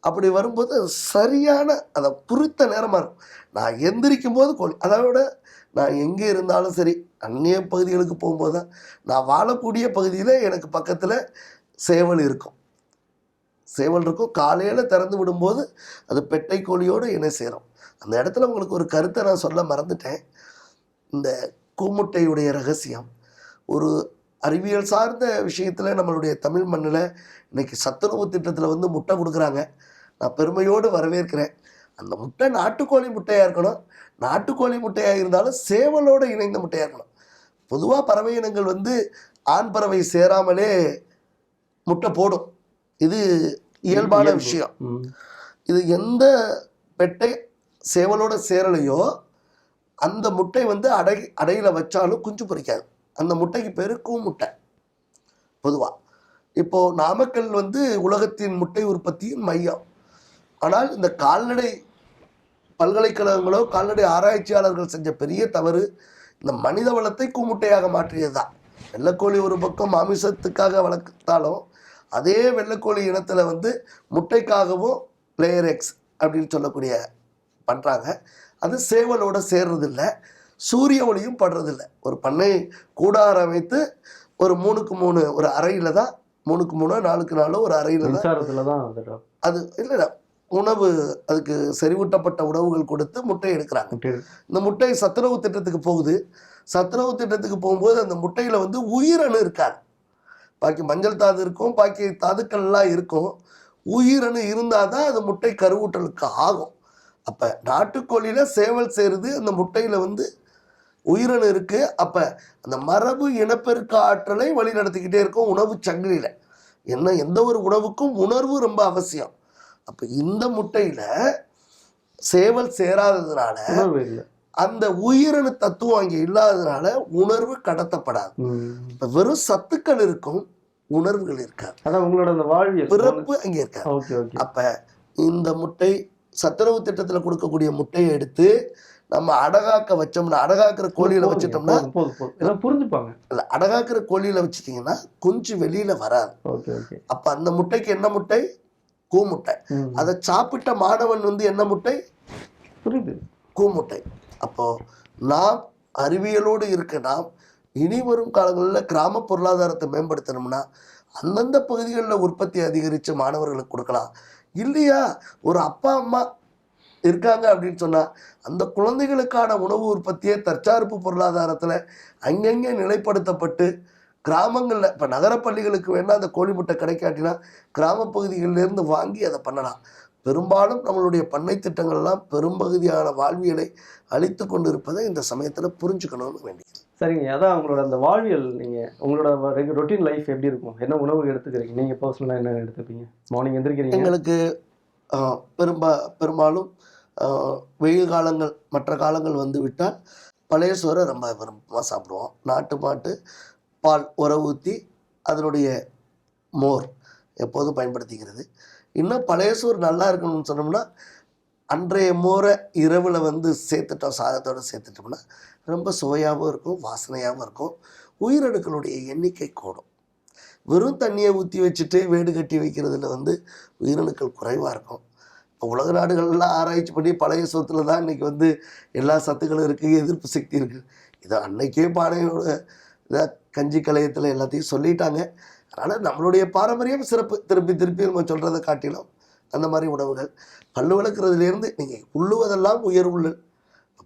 அப்படி வரும்போது சரியான அதை குறித்த நேரமாக இருக்கும். நான் எந்திரிக்கும் போது கோழி, அதோட நான் எங்கே இருந்தாலும் சரி, அந்நிய பகுதிகளுக்கு போகும்போது தான், நான் வாழக்கூடிய பகுதியில் எனக்கு பக்கத்தில் சேவல் இருக்கும். காலையில் திறந்து விடும்போது அது பெட்டை கோழியோடு இணை சேரும். அந்த இடத்துல உங்களுக்கு ஒரு கருத்தை நான் சொல்ல மறந்துட்டேன். இந்த கூமுட்டையுடைய ரகசியம் ஒரு அறிவியல் சார்ந்த விஷயத்தில் நம்மளுடைய தமிழ் மண்ணில் இன்றைக்கி சத்துணவு திட்டத்தில் வந்து முட்டை கொடுக்குறாங்க. நான் பெருமையோடு வரவேற்கிறேன். அந்த முட்டை நாட்டுக்கோழி முட்டையாக இருக்கணும். நாட்டுக்கோழி முட்டையாக இருந்தாலும் சேவலோடு இணைந்த முட்டையாக இருக்கணும். பொதுவாக பறவை இனங்கள் வந்து ஆண் பறவை சேராமலே முட்டை போடும். இது இயல்பான விஷயம். இது எந்த பெட்டை சேவலோட சேரலையோ அந்த முட்டை வந்து அடையில வச்சாலும் குஞ்சு பொரிக்காது. அந்த முட்டைக்கு பேரு கூமுட்டை. பொதுவா இப்போ நாமக்கல் வந்து உலகத்தின் முட்டை உற்பத்தியின் மையம். ஆனால் இந்த கால்நடை பல்கலைக்கழகங்களோ கால்நடை ஆராய்ச்சியாளர்கள் செஞ்ச பெரிய தவறு இந்த மனித வளத்தை கூமுட்டையாக மாற்றியதுதான். வெள்ளைக்கோழி ஒரு பக்கம் மாமிசத்துக்காக வளர்த்தாலும் அதே வெள்ளைக்கோழி இனத்துல வந்து முட்டைக்காகவும் லேயர் எக்ஸ் அப்படின்னு சொல்லக்கூடிய பண்றாங்க. அது சேவலோட சேர்றதில்லை, சூரிய ஒளியும் படுறதில்லை. ஒரு பண்ணை கூடாரம் அமைத்து ஒரு 3க்கு 3 ஒரு அறையில தான், 3க்கு 3 4க்கு 4 ஒரு அறையில தான் அது இல்லை உணவு, அதுக்கு செறிவூட்டப்பட்ட உணவுகள் கொடுத்து முட்டை எடுக்கிறாங்க. இந்த முட்டை சத்துணவு திட்டத்துக்கு போகுது. சத்துணவு திட்டத்துக்கு போகும்போது அந்த முட்டையில வந்து உயிரணு இருக்காது. பாக்கி மஞ்சள் தாது இருக்கும், பாக்கி தாதுக்கள்லாம் இருக்கும். உயிரணு இருந்தால் தான் அது முட்டை கருவூட்டலுக்கு ஆகும். அப்போ நாட்டுக்கோழியில சேவல் சேருது, அந்த முட்டையில வந்து உயிரணு இருக்கு. அப்போ அந்த மரபு இனப்பெருக்க ஆற்றலை வழி நடத்திக்கிட்டே இருக்கும் உணவு சங்கிலியில. என்ன எந்த ஒரு உணவுக்கும் உணர்வு ரொம்ப அவசியம். அப்போ இந்த முட்டையில சேவல் சேராததுனால அந்த உயிரணு தத்துவம் அங்கே இல்லாததுனால உணர்வு கடத்தப்படாது. இப்போ வெறும் சத்துக்கள் இருக்கும், உணர்வுகள் இருக்காது. அதான் உங்களோட அந்த வாழ்வியல் பிறப்பு அங்கே இருக்காது. அப்போ இந்த முட்டை சத்துணவு திட்டத்தில் கொடுக்கக்கூடிய முட்டையை எடுத்து நம்ம அடகாக்க வச்சோம்னா, அடகாக்குற கோழியில வச்சுட்டோம்னா புரிஞ்சுப்பாங்க. இல்லை, அடகாக்குற கோழியில வச்சுட்டீங்கன்னா குஞ்சு வெளியில வராது. அப்ப அந்த முட்டைக்கு என்ன முட்டை? கூமுட்டை. அதை சாப்பிட்ட மாணவன் வந்து என்ன முட்டை? புரியுது, கூமுட்டை. அப்போ நாம் அறிவியலோடு இருக்க நாம் இனி வரும் காலங்களில் கிராம பொருளாதாரத்தை மேம்படுத்தணும்னா அந்தந்த பகுதிகளில் உற்பத்தி அதிகரித்து மாணவர்களுக்கு கொடுக்கலாம். இல்லையா ஒரு அப்பா அம்மா இருக்காங்க அப்படின்னு சொன்னா அந்த குழந்தைகளுக்கான உணவு உற்பத்தியை தற்சார்பு பொருளாதாரத்தில் அங்கங்கே நிலைப்படுத்தப்பட்டு கிராமங்களில் இப்போ நகரப்பள்ளிகளுக்கு வேணால் அந்த கோழி முட்டை கிடைக்காட்டினா கிராம பகுதிகளிலிருந்து வாங்கி அதை பண்ணலாம். பெரும்பாலும் நம்மளுடைய பண்ணை திட்டங்கள்லாம் பெரும்பகுதியான வாழ்வியலை அழித்து கொண்டு இருப்பதை இந்த சமயத்தில் புரிஞ்சுக்கணும்னு வேண்டியது. சரிங்க, அதான் உங்களோட அந்த வாழ்வியல், நீங்கள் உங்களோட ரொட்டீன் லைஃப் எப்படி இருக்கும்? என்ன உணவு எடுத்துக்கிறீங்க நீங்கள்? பர்சனலாக என்ன எடுத்துப்பீங்க? மார்னிங் எந்திரிக்கிறீங்க? எங்களுக்கு பெரும்பாலும் வெயில் காலங்கள் மற்ற காலங்கள் வந்து விட்டால் பழைய சோறை ரொம்ப விருப்பமாக சாப்பிடுவோம். நாட்டு மாட்டு பால் உர ஊற்றி அதனுடைய மோர் எப்போதும் பயன்படுத்திக்கிறது. இன்னும் பழைய சோறு நல்லா இருக்கணும்னு சொன்னோம்னா அன்றைய மோரை இரவில் வந்து சேர்த்துட்டோம், சாதத்தோடு சேர்த்துட்டோம்னா ரொம்ப சுவையாகவும் இருக்கும், வாசனையாகவும் இருக்கும். உயிரணுக்களுடைய எண்ணிக்கை கூடும். வெறும் தண்ணியை ஊற்றி வச்சுட்டு வேடு கட்டி வைக்கிறதுல வந்து உயிரணுக்கள் குறைவாக இருக்கும். இப்போ உலக நாடுகள்லாம் ஆராய்ச்சி பண்ணி பழைய சோத்துல தான் இன்றைக்கி வந்து எல்லா சத்துக்களும் இருக்குது, எதிர்ப்பு சக்தி இருக்குது. இதை அன்னைக்கே பானையோட இதாக கஞ்சி கலையத்தில் எல்லாத்தையும் சொல்லிட்டாங்க. அதனால் நம்மளுடைய பாரம்பரியம் சிறப்பு. திருப்பி திருப்பி நம்ம சொல்கிறத காட்டிலும் அந்த மாதிரி உணவுகள். பல்லு விளக்குறதுலேருந்து நீங்கள் உள்ளுவதெல்லாம் உயர் உள்ளல்.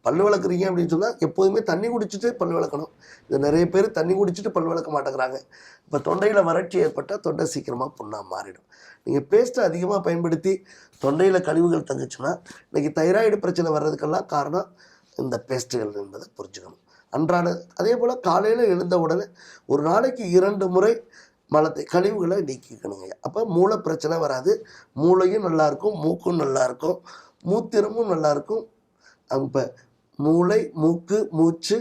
பல்லு விளக்குறீங்க அப்படின்னு சொன்னால் எப்போதுமே தண்ணி குடிச்சிட்டு பல் விளக்கணும். இது நிறைய பேர் தண்ணி குடிச்சிட்டு பல் விளக்க மாட்டேங்கிறாங்க. இப்போ தொண்டையில் வறட்சி ஏற்பட்டால் தொண்டை சீக்கிரமாக புண்ணாக மாறிடும். நீங்கள் பேஸ்ட்டை அதிகமாக பயன்படுத்தி தொண்டையில் கழிவுகள் தங்குச்சுன்னா இன்றைக்கி தைராய்டு பிரச்சனை வர்றதுக்கெல்லாம் காரணம் இந்த பேஸ்ட்டுகள் என்பதை புரிஞ்சுக்கணும். அன்றாட அதே போல் காலையில் எழுந்த உடனே ஒரு நாளைக்கு 2 முறை மலத்தை கழிவுகளை நீக்கிக்கணுங்க. அப்போ மூளை பிரச்சனை வராது. மூளையும் நல்லாயிருக்கும், மூக்கும் நல்லாயிருக்கும், மூத்திரமும் நல்லாயிருக்கும். இப்போ மூளை, மூக்கு, மூச்சு,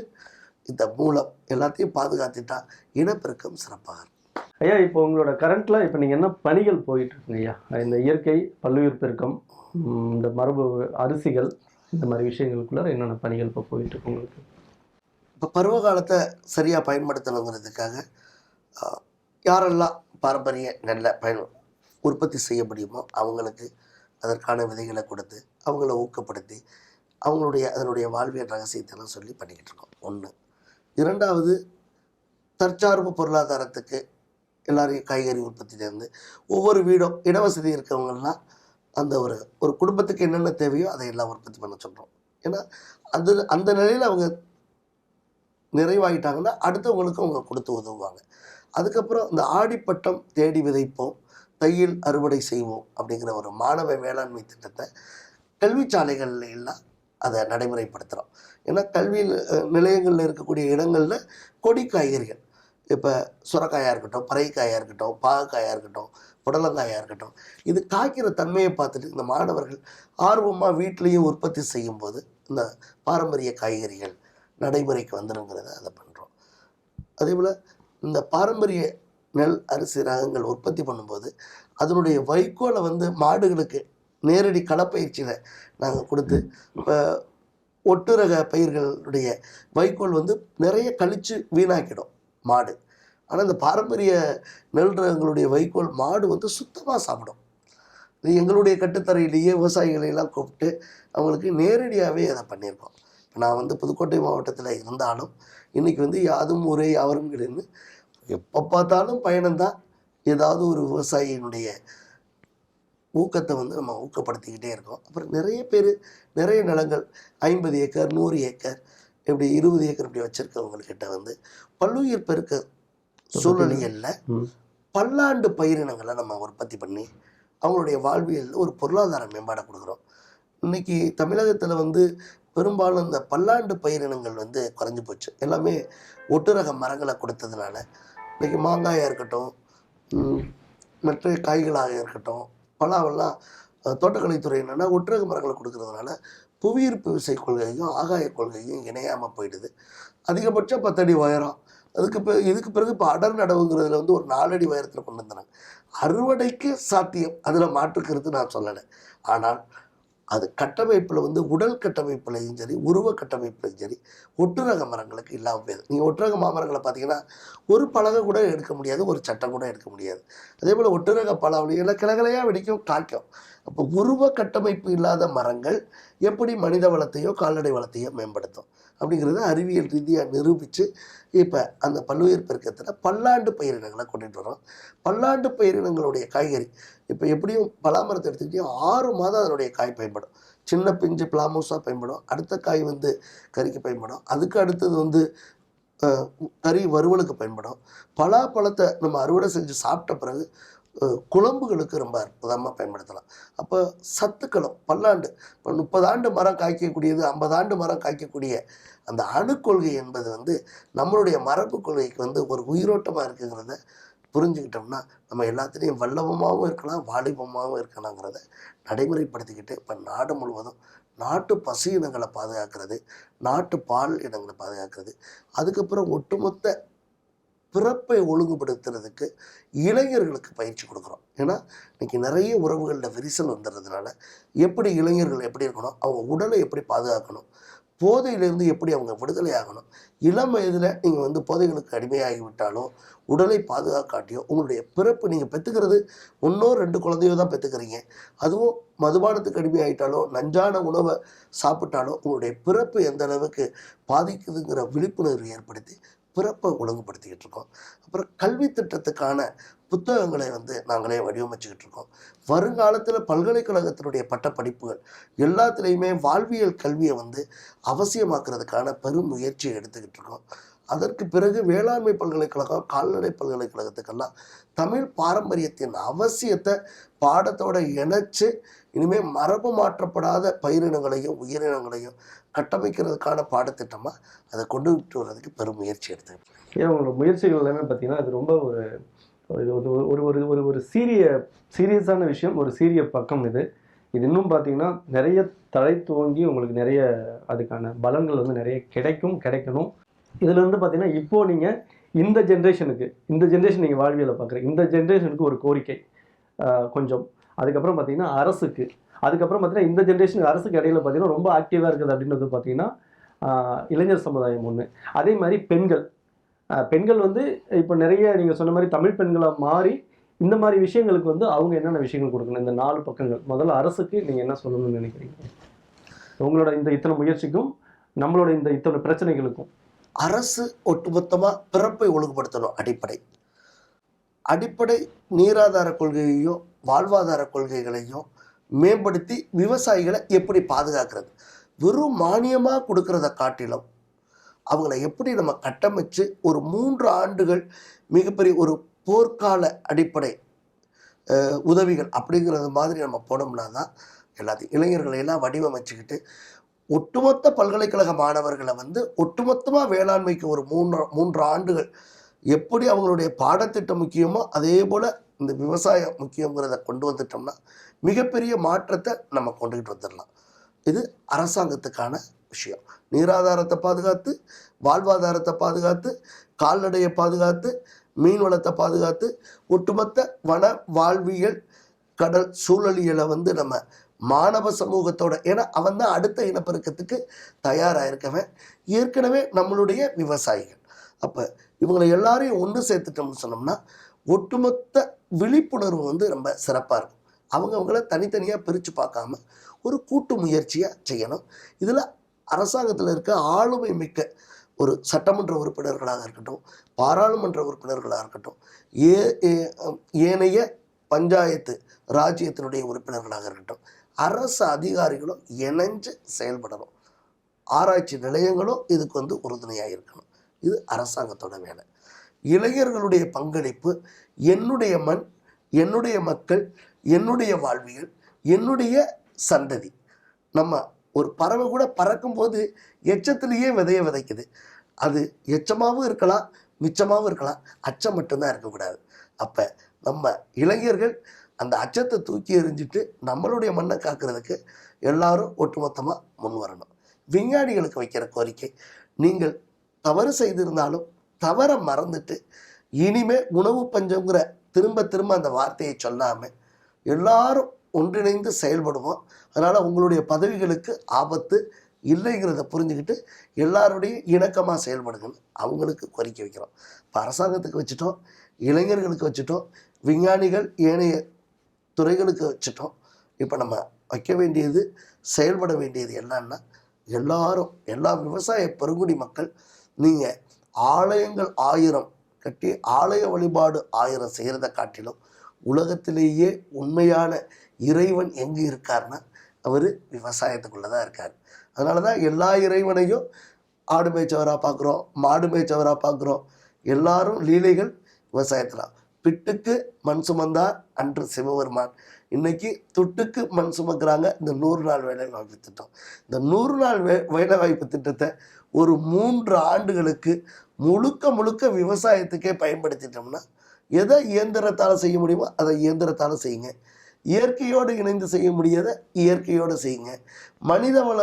இந்த மூலம் எல்லாத்தையும் பாதுகாத்துட்டா இனப்பெருக்கம் சிறப்பாக இருக்கும். ஐயா, இப்போ உங்களோட கரண்ட்ல இப்போ நீங்கள் என்ன பணிகள் போயிட்டு இருக்குங்க ஐயா? இந்த இயற்கை பல்லுயிர் பெருக்கம், இந்த மரபு அரிசிகள், இந்த மாதிரி விஷயங்களுக்குள்ள என்னென்ன பணிகள் இப்போ போயிட்டு இருக்கு உங்களுக்கு? இப்போ பருவ காலத்தை சரியாக பயன்படுத்தணுங்கிறதுக்காக யாரெல்லாம் பாரம்பரிய நெல்லை உற்பத்தி செய்ய முடியுமோ அவங்களுக்கு அதற்கான விதைகளை கொடுத்து அவங்கள ஊக்கப்படுத்தி அதனுடைய வாழ்வியல் ரகசியத்தெல்லாம் சொல்லி பண்ணிக்கிட்டு இருக்கோம். 1. 2வது தற்சார்பு பொருளாதாரத்துக்கு எல்லாரையும் காய்கறி உற்பத்தியிலேருந்து ஒவ்வொரு வீடும் இடவசதி இருக்கவங்கலாம் அந்த ஒரு குடும்பத்துக்கு என்னென்ன தேவையோ அதை எல்லாம் உற்பத்தி பண்ண சொல்கிறோம். ஏன்னா அந்த நிலையில் அவங்க நிறைவாயிட்டாங்கன்னா அடுத்தவங்களுக்கும் அவங்க கொடுத்து உதவுவாங்க. அதுக்கப்புறம் இந்த ஆடிப்பட்டம் தேடி விதைப்போம், தையில் அறுவடை செய்வோம் அப்படிங்கிற ஒரு மாணவ வேளாண்மை திட்டத்தை கல்வி சாலைகளில் எல்லாம் அதை நடைமுறைப்படுத்துகிறோம். ஏன்னா கல்வி நிலையங்களில் இருக்கக்கூடிய இடங்களில் கொடி காய்கறிகள் இப்போ சுரக்காயாக இருக்கட்டும், பறைக்காயாக இருக்கட்டும், பாகக்காயாக இருக்கட்டும், புடலங்காயாக இருக்கட்டும், இது காய்க்கிற தன்மையை பார்த்துட்டு இந்த மாணவர்கள் ஆர்வமாக வீட்டிலையும் உற்பத்தி செய்யும்போது இந்த பாரம்பரிய காய்கறிகள் நடைமுறைக்கு வந்துருங்கிறத அதை பண்ணுறோம். அதே போல் இந்த பாரம்பரிய நெல் அரிசி ரகங்கள் உற்பத்தி பண்ணும்போது அதனுடைய வைக்கோலை வந்து மாடுகளுக்கு நேரடி களப்பயிற்சியில் நாங்கள் கொடுத்து, இப்போ ஒட்டு ரக பயிர்களுடைய வைக்கோல் வந்து நிறைய கழித்து வீணாக்கிடும் மாடு. ஆனால் இந்த பாரம்பரிய நெல் ரகங்களுடைய வைக்கோல் மாடு வந்து சுத்தமாக சாப்பிடும். இது எங்களுடைய கட்டுத்தரையிலேயே விவசாயிகளையெல்லாம் கூப்பிட்டு அவங்களுக்கு நேரடியாகவே அதை பண்ணியிருக்கோம். இப்போ நான் வந்து புதுக்கோட்டை மாவட்டத்தில் இருந்தாலும் இன்றைக்கி வந்து யாதும் ஊரே யாவரும் கிடையாது, எப்போ பார்த்தாலும் பயணம்தான். ஏதாவது ஒரு விவசாயியினுடைய ஊக்கத்தை வந்து நம்ம ஊக்கப்படுத்திக்கிட்டே இருக்கோம். அப்புறம் நிறைய பேர் நிறைய நிலங்கள் 50 ஏக்கர் 100 ஏக்கர் இப்படி 20 ஏக்கர் இப்படி வச்சுருக்கவங்கக்கிட்ட வந்து பல்லுயிர் பெருக்க சூழ்நிலைகளில் பல்லாண்டு பயிரினங்களை நம்ம உற்பத்தி பண்ணி அவங்களுடைய வாழ்வியலில் ஒரு பொருளாதார மேம்பாடை கொடுக்குறோம். இன்றைக்கி தமிழகத்தில் வந்து பெரும்பாலும் இந்த பல்லாண்டு பயிரினங்கள் வந்து குறைஞ்சி போச்சு. எல்லாமே ஒட்டு ரக மரங்களை கொடுத்ததுனால இன்றைக்கி மாங்காயாக இருக்கட்டும், மற்ற காய்களாக இருக்கட்டும், பலாவெல்லாம் தோட்டக்கலைத்துறை என்னென்னா ஒட்டுரக மரங்களை கொடுக்கறதுனால புவியீர்ப்பு விசை கொள்கையும் ஆகாய கொள்கையும் இணையாமல் போயிடுது. அதிகபட்சம் 10 அடி உயரம். இதுக்கு பிறகு இப்போ அடர் நடவுங்கிறதுல வந்து ஒரு 4 அடி உயரத்தில் கொண்டு வந்தாங்க. அறுவடைக்கு சாத்தியம், அதில் மாற்றுக்கிறது நான் சொல்லலை. ஆனால் அது கட்டமைப்பில் வந்து உடல் கட்டமைப்புலையும் சரி, உருவ கட்டமைப்புலையும் சரி ஒட்டுரக மரங்களுக்கு இல்லாமல் போயிடுது. நீங்கள் ஒட்டுரக மாமரங்களை பார்த்தீங்கன்னா ஒரு பலகை கூட எடுக்க முடியாது, ஒரு சட்டம் கூட எடுக்க முடியாது. அதே போல் ஒட்டுரக பலாவளியெல்லாம் கிளகலையாக வெடிக்கும், காய்க்கும். அப்போ உருவ கட்டமைப்பு இல்லாத மரங்கள் எப்படி மனித வளத்தையோ கால்நடை வளத்தையோ மேம்படுத்தும் அப்படிங்கிறத அறிவியல் ரீதியாக நிரூபித்து இப்போ அந்த பல்லுயிர் பெருக்கத்தில் பல்லாண்டு பயிரினங்களை கொண்டுட்டு வரோம். பல்லாண்டு பயிரினங்களுடைய காய்கறி இப்போ எப்படியும் பலாமரத்தை எடுத்துக்கிட்டே 6 மாதம் அதனுடைய காய் பயன்படும். சின்ன பிஞ்சு பிளாமூஸாக பயன்படும், அடுத்த காய் வந்து கறிக்கு பயன்படும், அதுக்கு அடுத்தது வந்து கறி வறுவலுக்கு பயன்படும். பலாப்பழத்தை நம்ம அறுவடை செஞ்சு சாப்பிட்ட பிறகு குழம்புகளுக்கு ரொம்ப அற்புதமாக பயன்படுத்தலாம். அப்போ சத்துக்களும் பல்லாண்டு இப்போ 30 ஆண்டு மரம் காய்க்கக்கூடியது 50 ஆண்டு மரம் காய்க்கக்கூடிய அந்த அணுக்கொள்கை என்பது வந்து நம்மளுடைய மரபு கொள்கைக்கு வந்து ஒரு உயிரோட்டமாக இருக்குங்கிறத புரிஞ்சுக்கிட்டோம்னா நம்ம எல்லாத்துலேயும் வல்லபமாகவும் இருக்கலாம், வாலிபமாகவும் இருக்கலாங்கிறத நடைமுறைப்படுத்திக்கிட்டு இப்போ நாடு முழுவதும் நாட்டு பசு இனங்களை பாதுகாக்கிறது, நாட்டு பால் இனங்களை பாதுகாக்கிறது, அதுக்கப்புறம் ஒட்டுமொத்த பிறப்பை ஒழுங்குபடுத்துறதுக்கு இளைஞர்களுக்கு பயிற்சி கொடுக்குறோம். ஏன்னா இன்றைக்கி நிறைய உறவுகளில் விரிசல் வந்துடுறதுனால எப்படி இளைஞர்கள் எப்படி இருக்கணும், அவங்க உடலை எப்படி பாதுகாக்கணும், போதையிலேருந்து எப்படி அவங்க விடுதலை ஆகணும். இளம் வயதில் நீங்கள் வந்து போதைகளுக்கு அடிமையாகிவிட்டாலும் உடலை பாதுகாக்காட்டியோ உங்களுடைய பிறப்பு நீங்கள் பெற்றுக்கிறது 1 or 2 குழந்தையோ தான் பெற்றுக்கிறீங்க. அதுவும் மதுபானத்துக்கு அடிமையாகிட்டாலோ நஞ்சான உணவை சாப்பிட்டாலோ உங்களுடைய பிறப்பு எந்த அளவுக்கு பாதிக்குதுங்கிற விழிப்புணர்வு ஏற்படுத்தி பிறப்பை ஒழுங்குபடுத்திக்கிட்டு இருக்கோம். அப்புறம் கல்வி திட்டத்துக்கான புத்தகங்களை வந்து நாங்களே வடிவமைச்சுக்கிட்டு இருக்கோம். வருங்காலத்தில் பல்கலைக்கழகத்தினுடைய பட்டப்படிப்புகள் எல்லாத்துலேயுமே வாழ்வியல் கல்வியை வந்து அவசியமாக்குறதுக்கான பெரும் முயற்சியை எடுத்துக்கிட்டு இருக்கோம். அதற்கு பிறகு வேளாண்மை பல்கலைக்கழகம், கால்நடை பல்கலைக்கழகத்துக்கெல்லாம் தமிழ் பாரம்பரியத்தின் அவசியத்தை பாடத்தோடு இணைச்சு இனிமேல் மரபு மாற்றப்படாத பயிரினங்களையும் உயிரினங்களையும் கட்டமைக்கிறதுக்கான பாடத்திட்டமாக அதை கொண்டுகிட்டு வர்றதுக்கு பெரும் முயற்சி எடுத்துக்கிட்டு இருக்கோம். ஏன் உங்களோட முயற்சிகள் எல்லாமே பார்த்தீங்கன்னா அது ரொம்ப ஒரு ஒரு ஒரு ஒரு சீரியஸான விஷயம், ஒரு சீரிய பக்கம் இது இன்னும் பார்த்தீங்கன்னா நிறைய தலை துவங்கி உங்களுக்கு நிறைய அதுக்கான பலன்கள் வந்து நிறைய கிடைக்கணும். இதில் வந்து பார்த்தீங்கன்னா இப்போது நீங்கள் இந்த ஜென்ரேஷன் நீங்கள் வாழ்வியலை பார்க்குறீங்க, இந்த ஜென்ரேஷனுக்கு ஒரு கோரிக்கை கொஞ்சம், அதுக்கப்புறம் பார்த்தீங்கன்னா அரசுக்கு, அதுக்கப்புறம் பார்த்தீங்கன்னா இந்த ஜென்ரேஷனுக்கு அரசுக்கு இடையில பார்த்தீங்கன்னா ரொம்ப ஆக்டிவாக இருக்குது அப்படின்றது பார்த்தீங்கன்னா இளைஞர் சமுதாயம் ஒன்று. அதே மாதிரி பெண்கள் வந்து இப்போ நிறைய நீங்கள் சொன்ன மாதிரி தமிழ் பெண்களாக மாறி இந்த மாதிரி விஷயங்களுக்கு வந்து அவங்க என்னென்ன விஷயங்கள் கொடுக்கணும், இந்த 4 பக்கங்கள். முதல்ல அரசுக்கு நீங்கள் என்ன சொல்லணும்னு நினைக்கிறீங்க உங்களோட இத்தனை முயற்சிக்கும் நம்மளோட இத்தனை பிரச்சனைகளுக்கும்? அரசு ஒட்டுமொத்தமாக பிறப்பை ஒழுங்குபடுத்தணும். அடிப்படை நீராதார கொள்கையையும் வாழ்வாதார கொள்கைகளையும் மேம்படுத்தி விவசாயிகளை எப்படி பாதுகாக்கிறது, வெறும் மானியமாக கொடுக்கறத காட்டிலும் அவங்கள எப்படி நம்ம கட்டமைச்சு ஒரு 3 ஆண்டுகள் மிகப்பெரிய ஒரு போர்க்கால அடிப்படை உதவிகள் அப்படிங்கிறது மாதிரி நம்ம போனோம்னா தான் எல்லாத்தையும் இளைஞர்களையெல்லாம் வடிவமைச்சுக்கிட்டு ஒட்டுமொத்த பல்கலைக்கழக மாணவர்களை வந்து ஒட்டுமொத்தமாக வேளாண்மைக்கு ஒரு 3 ஆண்டுகள் எப்படி அவங்களுடைய பாடத்திட்டம் முக்கியமோ அதே போல் இந்த விவசாயம் முக்கியங்கிறத கொண்டு வந்துட்டோம்னா மிகப்பெரிய மாற்றத்தை நம்ம கொண்டுகிட்டு வந்துடலாம். இது அரசாங்கத்துக்கான விஷயம். நீராதாரத்தை பாதுகாத்து, வாழ்வாதாரத்தை பாதுகாத்து, கால்நடையை பாதுகாத்து, மீன் வளத்தை பாதுகாத்து, ஒட்டுமொத்த வன வாழ்வியல் கடல் சூழலியலை நம்ம மாணவ சமூகத்தோட, ஏன்னா அவன் தான் அடுத்த இனப்பெருக்கத்துக்கு தயாராக இருக்கவன், ஏற்கனவே நம்மளுடைய விவசாயிகள். அப்போ இவங்களை எல்லாரையும் ஒன்று சேர்த்துட்டோம்னு சொன்னோம்னா ஒட்டுமொத்த விழிப்புணர்வு ரொம்ப சிறப்பாக இருக்கும். அவங்கள தனித்தனியாக பிரித்து பார்க்காம ஒரு கூட்டு முயற்சியாக செய்யணும். இதில் அரசாங்கத்தில் இருக்க ஆளுமை மிக்க ஒரு சட்டமன்ற உறுப்பினர்களாக இருக்கட்டும், பாராளுமன்ற உறுப்பினர்களாக இருக்கட்டும், ஏனைய பஞ்சாயத்து ராஜ்யத்தினுடைய உறுப்பினர்களாக இருக்கட்டும், அரசு அதிகாரிகளும் இணைஞ்சு செயல்படணும். ஆராய்ச்சி நிலையங்களும் இதுக்கு உறுதுணையாக இருக்கணும். இது அரசாங்கத்தோட வேலை. இளைஞர்களுடைய பங்களிப்பு, என்னுடைய மண், என்னுடைய மக்கள், என்னுடைய வாழ்வியல், என்னுடைய சந்ததி. நம்ம ஒரு பறவை கூட பறக்கும்போது எச்சத்திலேயே விதைய விதைக்குது. அது எச்சமாகவும் இருக்கலாம், மிச்சமாகவும் இருக்கலாம், அச்சம் மட்டும்தான் இருக்கக்கூடாது. அப்போ நம்ம இளைஞர்கள் அந்த அச்சத்தை தூக்கி எறிஞ்சிட்டு நம்மளுடைய மண்ணை காக்கிறதுக்கு எல்லாரும் ஒட்டுமொத்தமாக முன் வரணும். விஞ்ஞானிகளுக்கு வைக்கிற கோரிக்கை, நீங்கள் தவறு செய்திருந்தாலும் தவறை மறந்துட்டு இனிமே உணவு பஞ்சங்கிற திரும்ப திரும்ப அந்த வார்த்தையை சொல்லாமல் எல்லாரும் ஒன்றிணைந்து செயல்படுவோம். அதனால் உங்களுடைய பதவிகளுக்கு ஆபத்து இல்லைங்கிறத புரிஞ்சுக்கிட்டு எல்லாருடைய இணக்கமாக செயல்படுங்கன்னு அவங்களுக்கு கோரிக்கை வைக்கிறோம். இப்போ அரசாங்கத்துக்கு வச்சுட்டோம், இளைஞர்களுக்கு வச்சுட்டோம், விஞ்ஞானிகள் ஏனைய துறைகளுக்கு வச்சுட்டோம். இப்போ நம்ம வைக்க வேண்டியது, செயல்பட வேண்டியது என்னன்னா, எல்லாரும், எல்லா விவசாய பெருங்குடி மக்கள், நீங்கள் ஆலயங்கள் 1000 கட்டி ஆலய வழிபாடு 1000 செய்கிறத காட்டிலும் உலகத்திலேயே உண்மையான இறைவன் எங்கே இருக்காருன்னா அவர் விவசாயத்துக்குள்ளே தான் இருக்கார். அதனால தான் எல்லா இறைவனையும் ஆடு மேய்ச்சவராக பார்க்குறோம், மாடு மேய்ச்சவராக பார்க்குறோம். எல்லாரும் லீலைகள் விவசாயத்தில். பிட்டுக்கு மண் சுமந்தார் அன்று சிவபெருமான். இன்னைக்கு துட்டுக்கு மண் சுமக்கிறாங்க இந்த 100 நாள் வேலை வாய்ப்பு திட்டம். இந்த 100 நாள் வேலை வாய்ப்பு திட்டத்தை ஒரு 3 ஆண்டுகளுக்கு முழுக்க முழுக்க விவசாயத்துக்கே பயன்படுத்திட்டோம்னா எதை இயந்திரத்தால் செய்ய முடியுமோ அதை இயந்திரத்தால் செய்யுங்க. இயற்கையோடு இணைந்து செய்ய முடியாத இயற்கையோடு செய்யுங்க. மனிதவள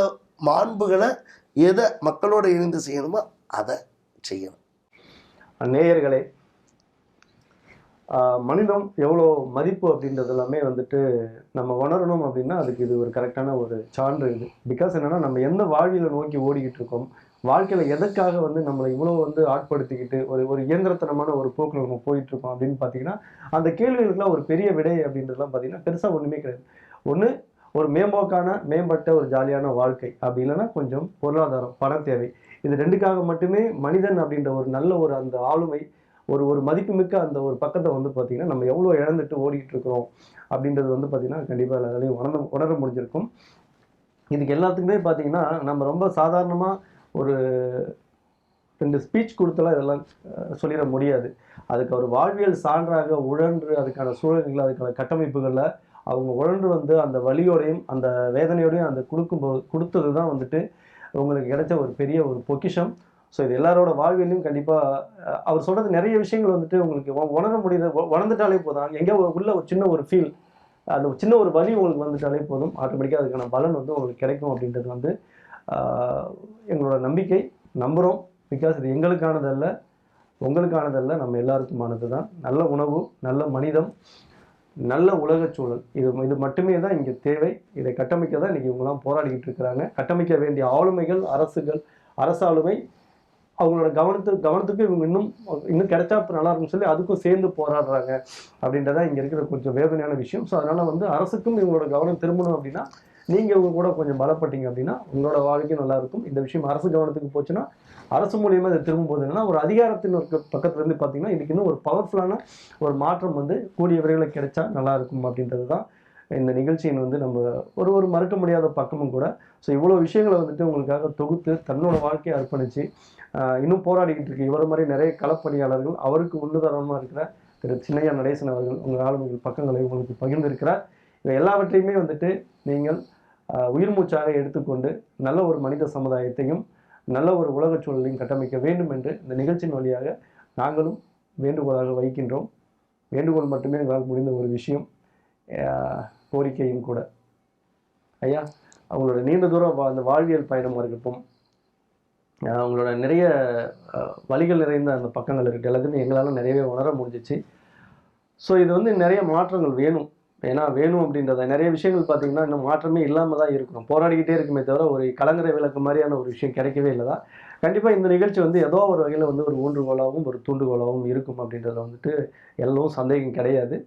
மாண்புகளை எதை மக்களோடு இணைந்து செய்யணுமோ அதை செய்யணும். நேயர்களே, மனிதம் எவ்வளோ மதிப்பு அப்படின்றது எல்லாமே நம்ம உணரணும் அப்படின்னா அதுக்கு இது ஒரு கரெக்டான ஒரு சான்று இது. பிகாஸ் என்னென்னா, நம்ம எந்த வாழ்வியலை நோக்கி ஓடிக்கிட்டு இருக்கோம், வாழ்க்கையில் எதற்காக நம்மளை இவ்வளோ ஆட்படுத்திக்கிட்டு ஒரு இயந்திரத்தனமான ஒரு போக்கில் நம்ம போயிட்டுருக்கோம் அப்படின்னு பார்த்தீங்கன்னா, அந்த கேள்விகளுக்கெல்லாம் ஒரு பெரிய விடை அப்படின்றதுலாம் பார்த்தீங்கன்னா பெருசாக ஒன்றுமே கிடையாது. ஒன்று, ஒரு மேம்பட்ட ஒரு ஜாலியான வாழ்க்கை, அப்படி இல்லைன்னா கொஞ்சம் பொருளாதாரம், பண தேவை. இது 2க்காக மட்டுமே மனிதன் அப்படின்ற ஒரு நல்ல ஒரு அந்த ஆளுமை, ஒரு மதிப்புமிக்க அந்த ஒரு பக்கத்தை பார்த்தீங்கன்னா நம்ம எவ்வளோ இழந்துட்டு ஓடிக்கிட்டு இருக்கிறோம் அப்படின்றது பார்த்தீங்கன்னா கண்டிப்பாக எல்லாரையும் உணர முடிஞ்சிருக்கும். இதுக்கு எல்லாத்துக்குமே பார்த்தீங்கன்னா நம்ம ரொம்ப சாதாரணமாக ஒரு 2 ஸ்பீச் கொடுத்தலாம் இதெல்லாம் சொல்லிட முடியாது. அதுக்கு ஒரு வாழ்வியல் சான்றாக உழன்று அதுக்கான சூழல்கள், அதுக்கான கட்டமைப்புகளில் அவங்க உழன்று அந்த வலியோடையும் அந்த வேதனையோடையும் அந்த கொடுத்தது தான் உங்களுக்கு கிடைச்ச ஒரு பெரிய ஒரு பொக்கிஷம். ஸோ இது எல்லாரோட வாழ்வியலையும் கண்டிப்பாக அவர் சொல்கிறது நிறைய விஷயங்கள் உங்களுக்கு உணர முடியுது. உணர்ந்துட்டாலே போதும், எங்கேயோ உள்ள ஒரு சின்ன ஒரு ஃபீல், அந்த சின்ன ஒரு வலி உங்களுக்கு வந்துட்டாலே போதும், ஆட்டோமேட்டிக்காக அதுக்கான பலன் உங்களுக்கு கிடைக்கும் அப்படின்றது எங்களோட நம்பிக்கை. நம்புகிறோம். பிகாஸ் இது எங்களுக்கானதல்ல, உங்களுக்கானதல்ல, நம்ம எல்லாருக்குமானது தான். நல்ல உணவு, நல்ல மனிதம், நல்ல உலகச் சூழல், இது மட்டுமே தான் இங்கே தேவை. இதை கட்டமைக்க தான் இன்றைக்கி இவங்கெல்லாம் போராடிக்கிட்டு இருக்கிறாங்க. கட்டமைக்க வேண்டிய ஆளுமைகள், அரசாளுமை அவங்களோட கவனத்துக்கு இவங்க இன்னும் கிடைச்சா நல்லா இருக்குன்னு சொல்லி அதுக்கும் சேர்ந்து போராடுறாங்க அப்படின்றதான் இங்கே இருக்கிற கொஞ்சம் வேதனையான விஷயம். ஸோ அதனால் அரசுக்கும் இவங்களோட கவனம் திரும்பணும் அப்படின்னா நீங்கள் இவங்க கூட கொஞ்சம் பலப்பட்டீங்க அப்படின்னா உங்களோட வாழ்க்கையும் நல்லாயிருக்கும். இந்த விஷயம் அரசு கவனத்துக்கு போச்சுன்னா அரசு மூலியமாக இதை திரும்பும்போது என்னன்னா ஒரு அதிகாரத்தின் பக்கத்துலேருந்து பார்த்தீங்கன்னா இதுக்கு இன்னும் ஒரு பவர்ஃபுல்லான ஒரு மாற்றம் கூடிய விரைவில் கிடைச்சா நல்லாயிருக்கும் அப்படின்றது தான் இந்த நிகழ்ச்சியின் நம்ம ஒரு மறக்க முடியாத பக்கமும் கூட. ஸோ இவ்வளோ விஷயங்களை உங்களுக்காக தொகுத்து தன்னோட வாழ்க்கையை அர்ப்பணித்து இன்னும் போராடிக்கிட்டு இருக்கு இவர மாதிரி நிறைய களப்பணியாளர்கள், அவருக்கு உன்னுதாரணமாக இருக்கிற திரு சின்னையா நடேசன் அவர்கள் உங்கள் ஆளுமைகள் பக்கங்களை உங்களுக்கு பகிர்ந்திருக்கிறார். இவை எல்லாவற்றையுமே நீங்கள் உயிர் மூச்சாக எடுத்துக்கொண்டு நல்ல ஒரு மனித சமுதாயத்தையும் நல்ல ஒரு உலகச் சூழலையும் கட்டமைக்க வேண்டும் என்று இந்த நிகழ்ச்சியின் வழியாக நாங்களும் வேண்டுகோளாக வைக்கின்றோம். வேண்டுகோள் மட்டுமே எங்களால் முடிந்த ஒரு விஷயம், கோரிக்கையும் கூட. ஐயா, அவங்களோட நீண்ட தூரம் அந்த வாழ்வியல் பயணமாக இருக்கட்டும், அவங்களோட நிறைய வழிகள் நிறைந்த அந்த பக்கங்கள் இருக்குது, எல்லாத்தையுமே எங்களால் நிறையவே உணர முடிஞ்சிச்சு. ஸோ இது வந்து நிறைய மாற்றங்கள் வேணும். ஏன்னா வேணும் அப்படின்றத நிறைய விஷயங்கள் பார்த்தீங்கன்னா இன்னும் மாற்றமே இல்லாமல் தான் இருக்கணும், போராடிக்கிட்டே இருக்குமே தவிர ஒரு கலங்கரை விளக்கு மாதிரியான ஒரு விஷயம் கிடைக்கவே இல்லை தான். கண்டிப்பாக இந்த நிகழ்ச்சி வந்து ஏதோ ஒரு வகையில் வந்து ஒரு ஊன்றுகோலாகவும் ஒரு தூண்டுகோலாகவும் இருக்கும் அப்படின்றத வந்துட்டு எல்லோரும் சந்தேகம் கிடையாது.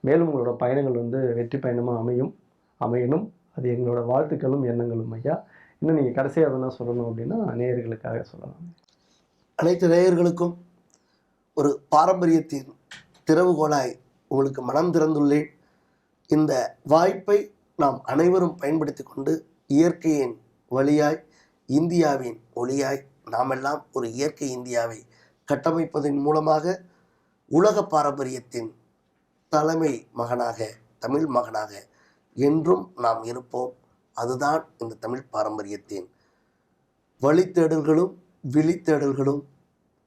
மேலும் உங்களோட பயணங்கள் வந்து வெற்றி பயணமாக அமையணும். அது எங்களோட வாழ்த்துக்களும் எண்ணங்களும் ஐயா. இன்னும் நீங்கள் கடைசியாக எதனா சொல்லணும் அப்படின்னா நேயர்களுக்காக சொல்லலாம். அனைத்து நேயர்களுக்கும் ஒரு பாரம்பரியத்தின் திறவுகோலாய் உங்களுக்கு மனம் திறந்துள்ளேன். இந்த வாய்ப்பை நாம் அனைவரும் பயன்படுத்தி கொண்டு இயற்கையின் வழியாய் இந்தியாவின் ஒளியாய் நாமெல்லாம் ஒரு இயற்கை இந்தியாவை கட்டமைப்பதன் மூலமாக உலக பாரம்பரியத்தின் தலைமை மகனாக, தமிழ் மகனாக என்றும் நாம் இருப்போம். அதுதான் இந்த தமிழ் பாரம்பரியத்தின் வழித்தேடல்களும் விழித்தேடல்களும்.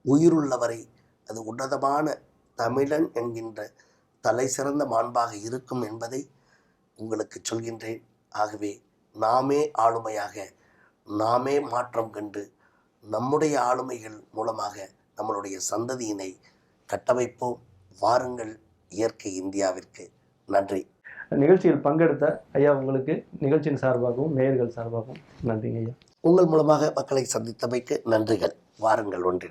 உயிருள்ளவரை அது உன்னதமான தமிழன் என்கின்ற தலை சிறந்த மாண்பாக இருக்கும் என்பதை உங்களுக்கு சொல்கின்றேன். ஆகவே நாமே ஆளுமையாக, நாமே மாற்றம் கண்டு நம்முடைய ஆளுமைகள் மூலமாக நம்மளுடைய சந்ததியினை கட்டமைப்போம். வாருங்கள் இயற்கை இந்தியாவிற்கு. நன்றி. நிகழ்ச்சியில் பங்கெடுத்த ஐயா உங்களுக்கு நிகழ்ச்சியின் சார்பாகவும் நேயர்கள் சார்பாகவும் நன்றிங்க ஐயா. உங்கள் மூலமாக மக்களை சந்தித்தமைக்கு நன்றிகள். வாருங்கள் ஒன்றினை.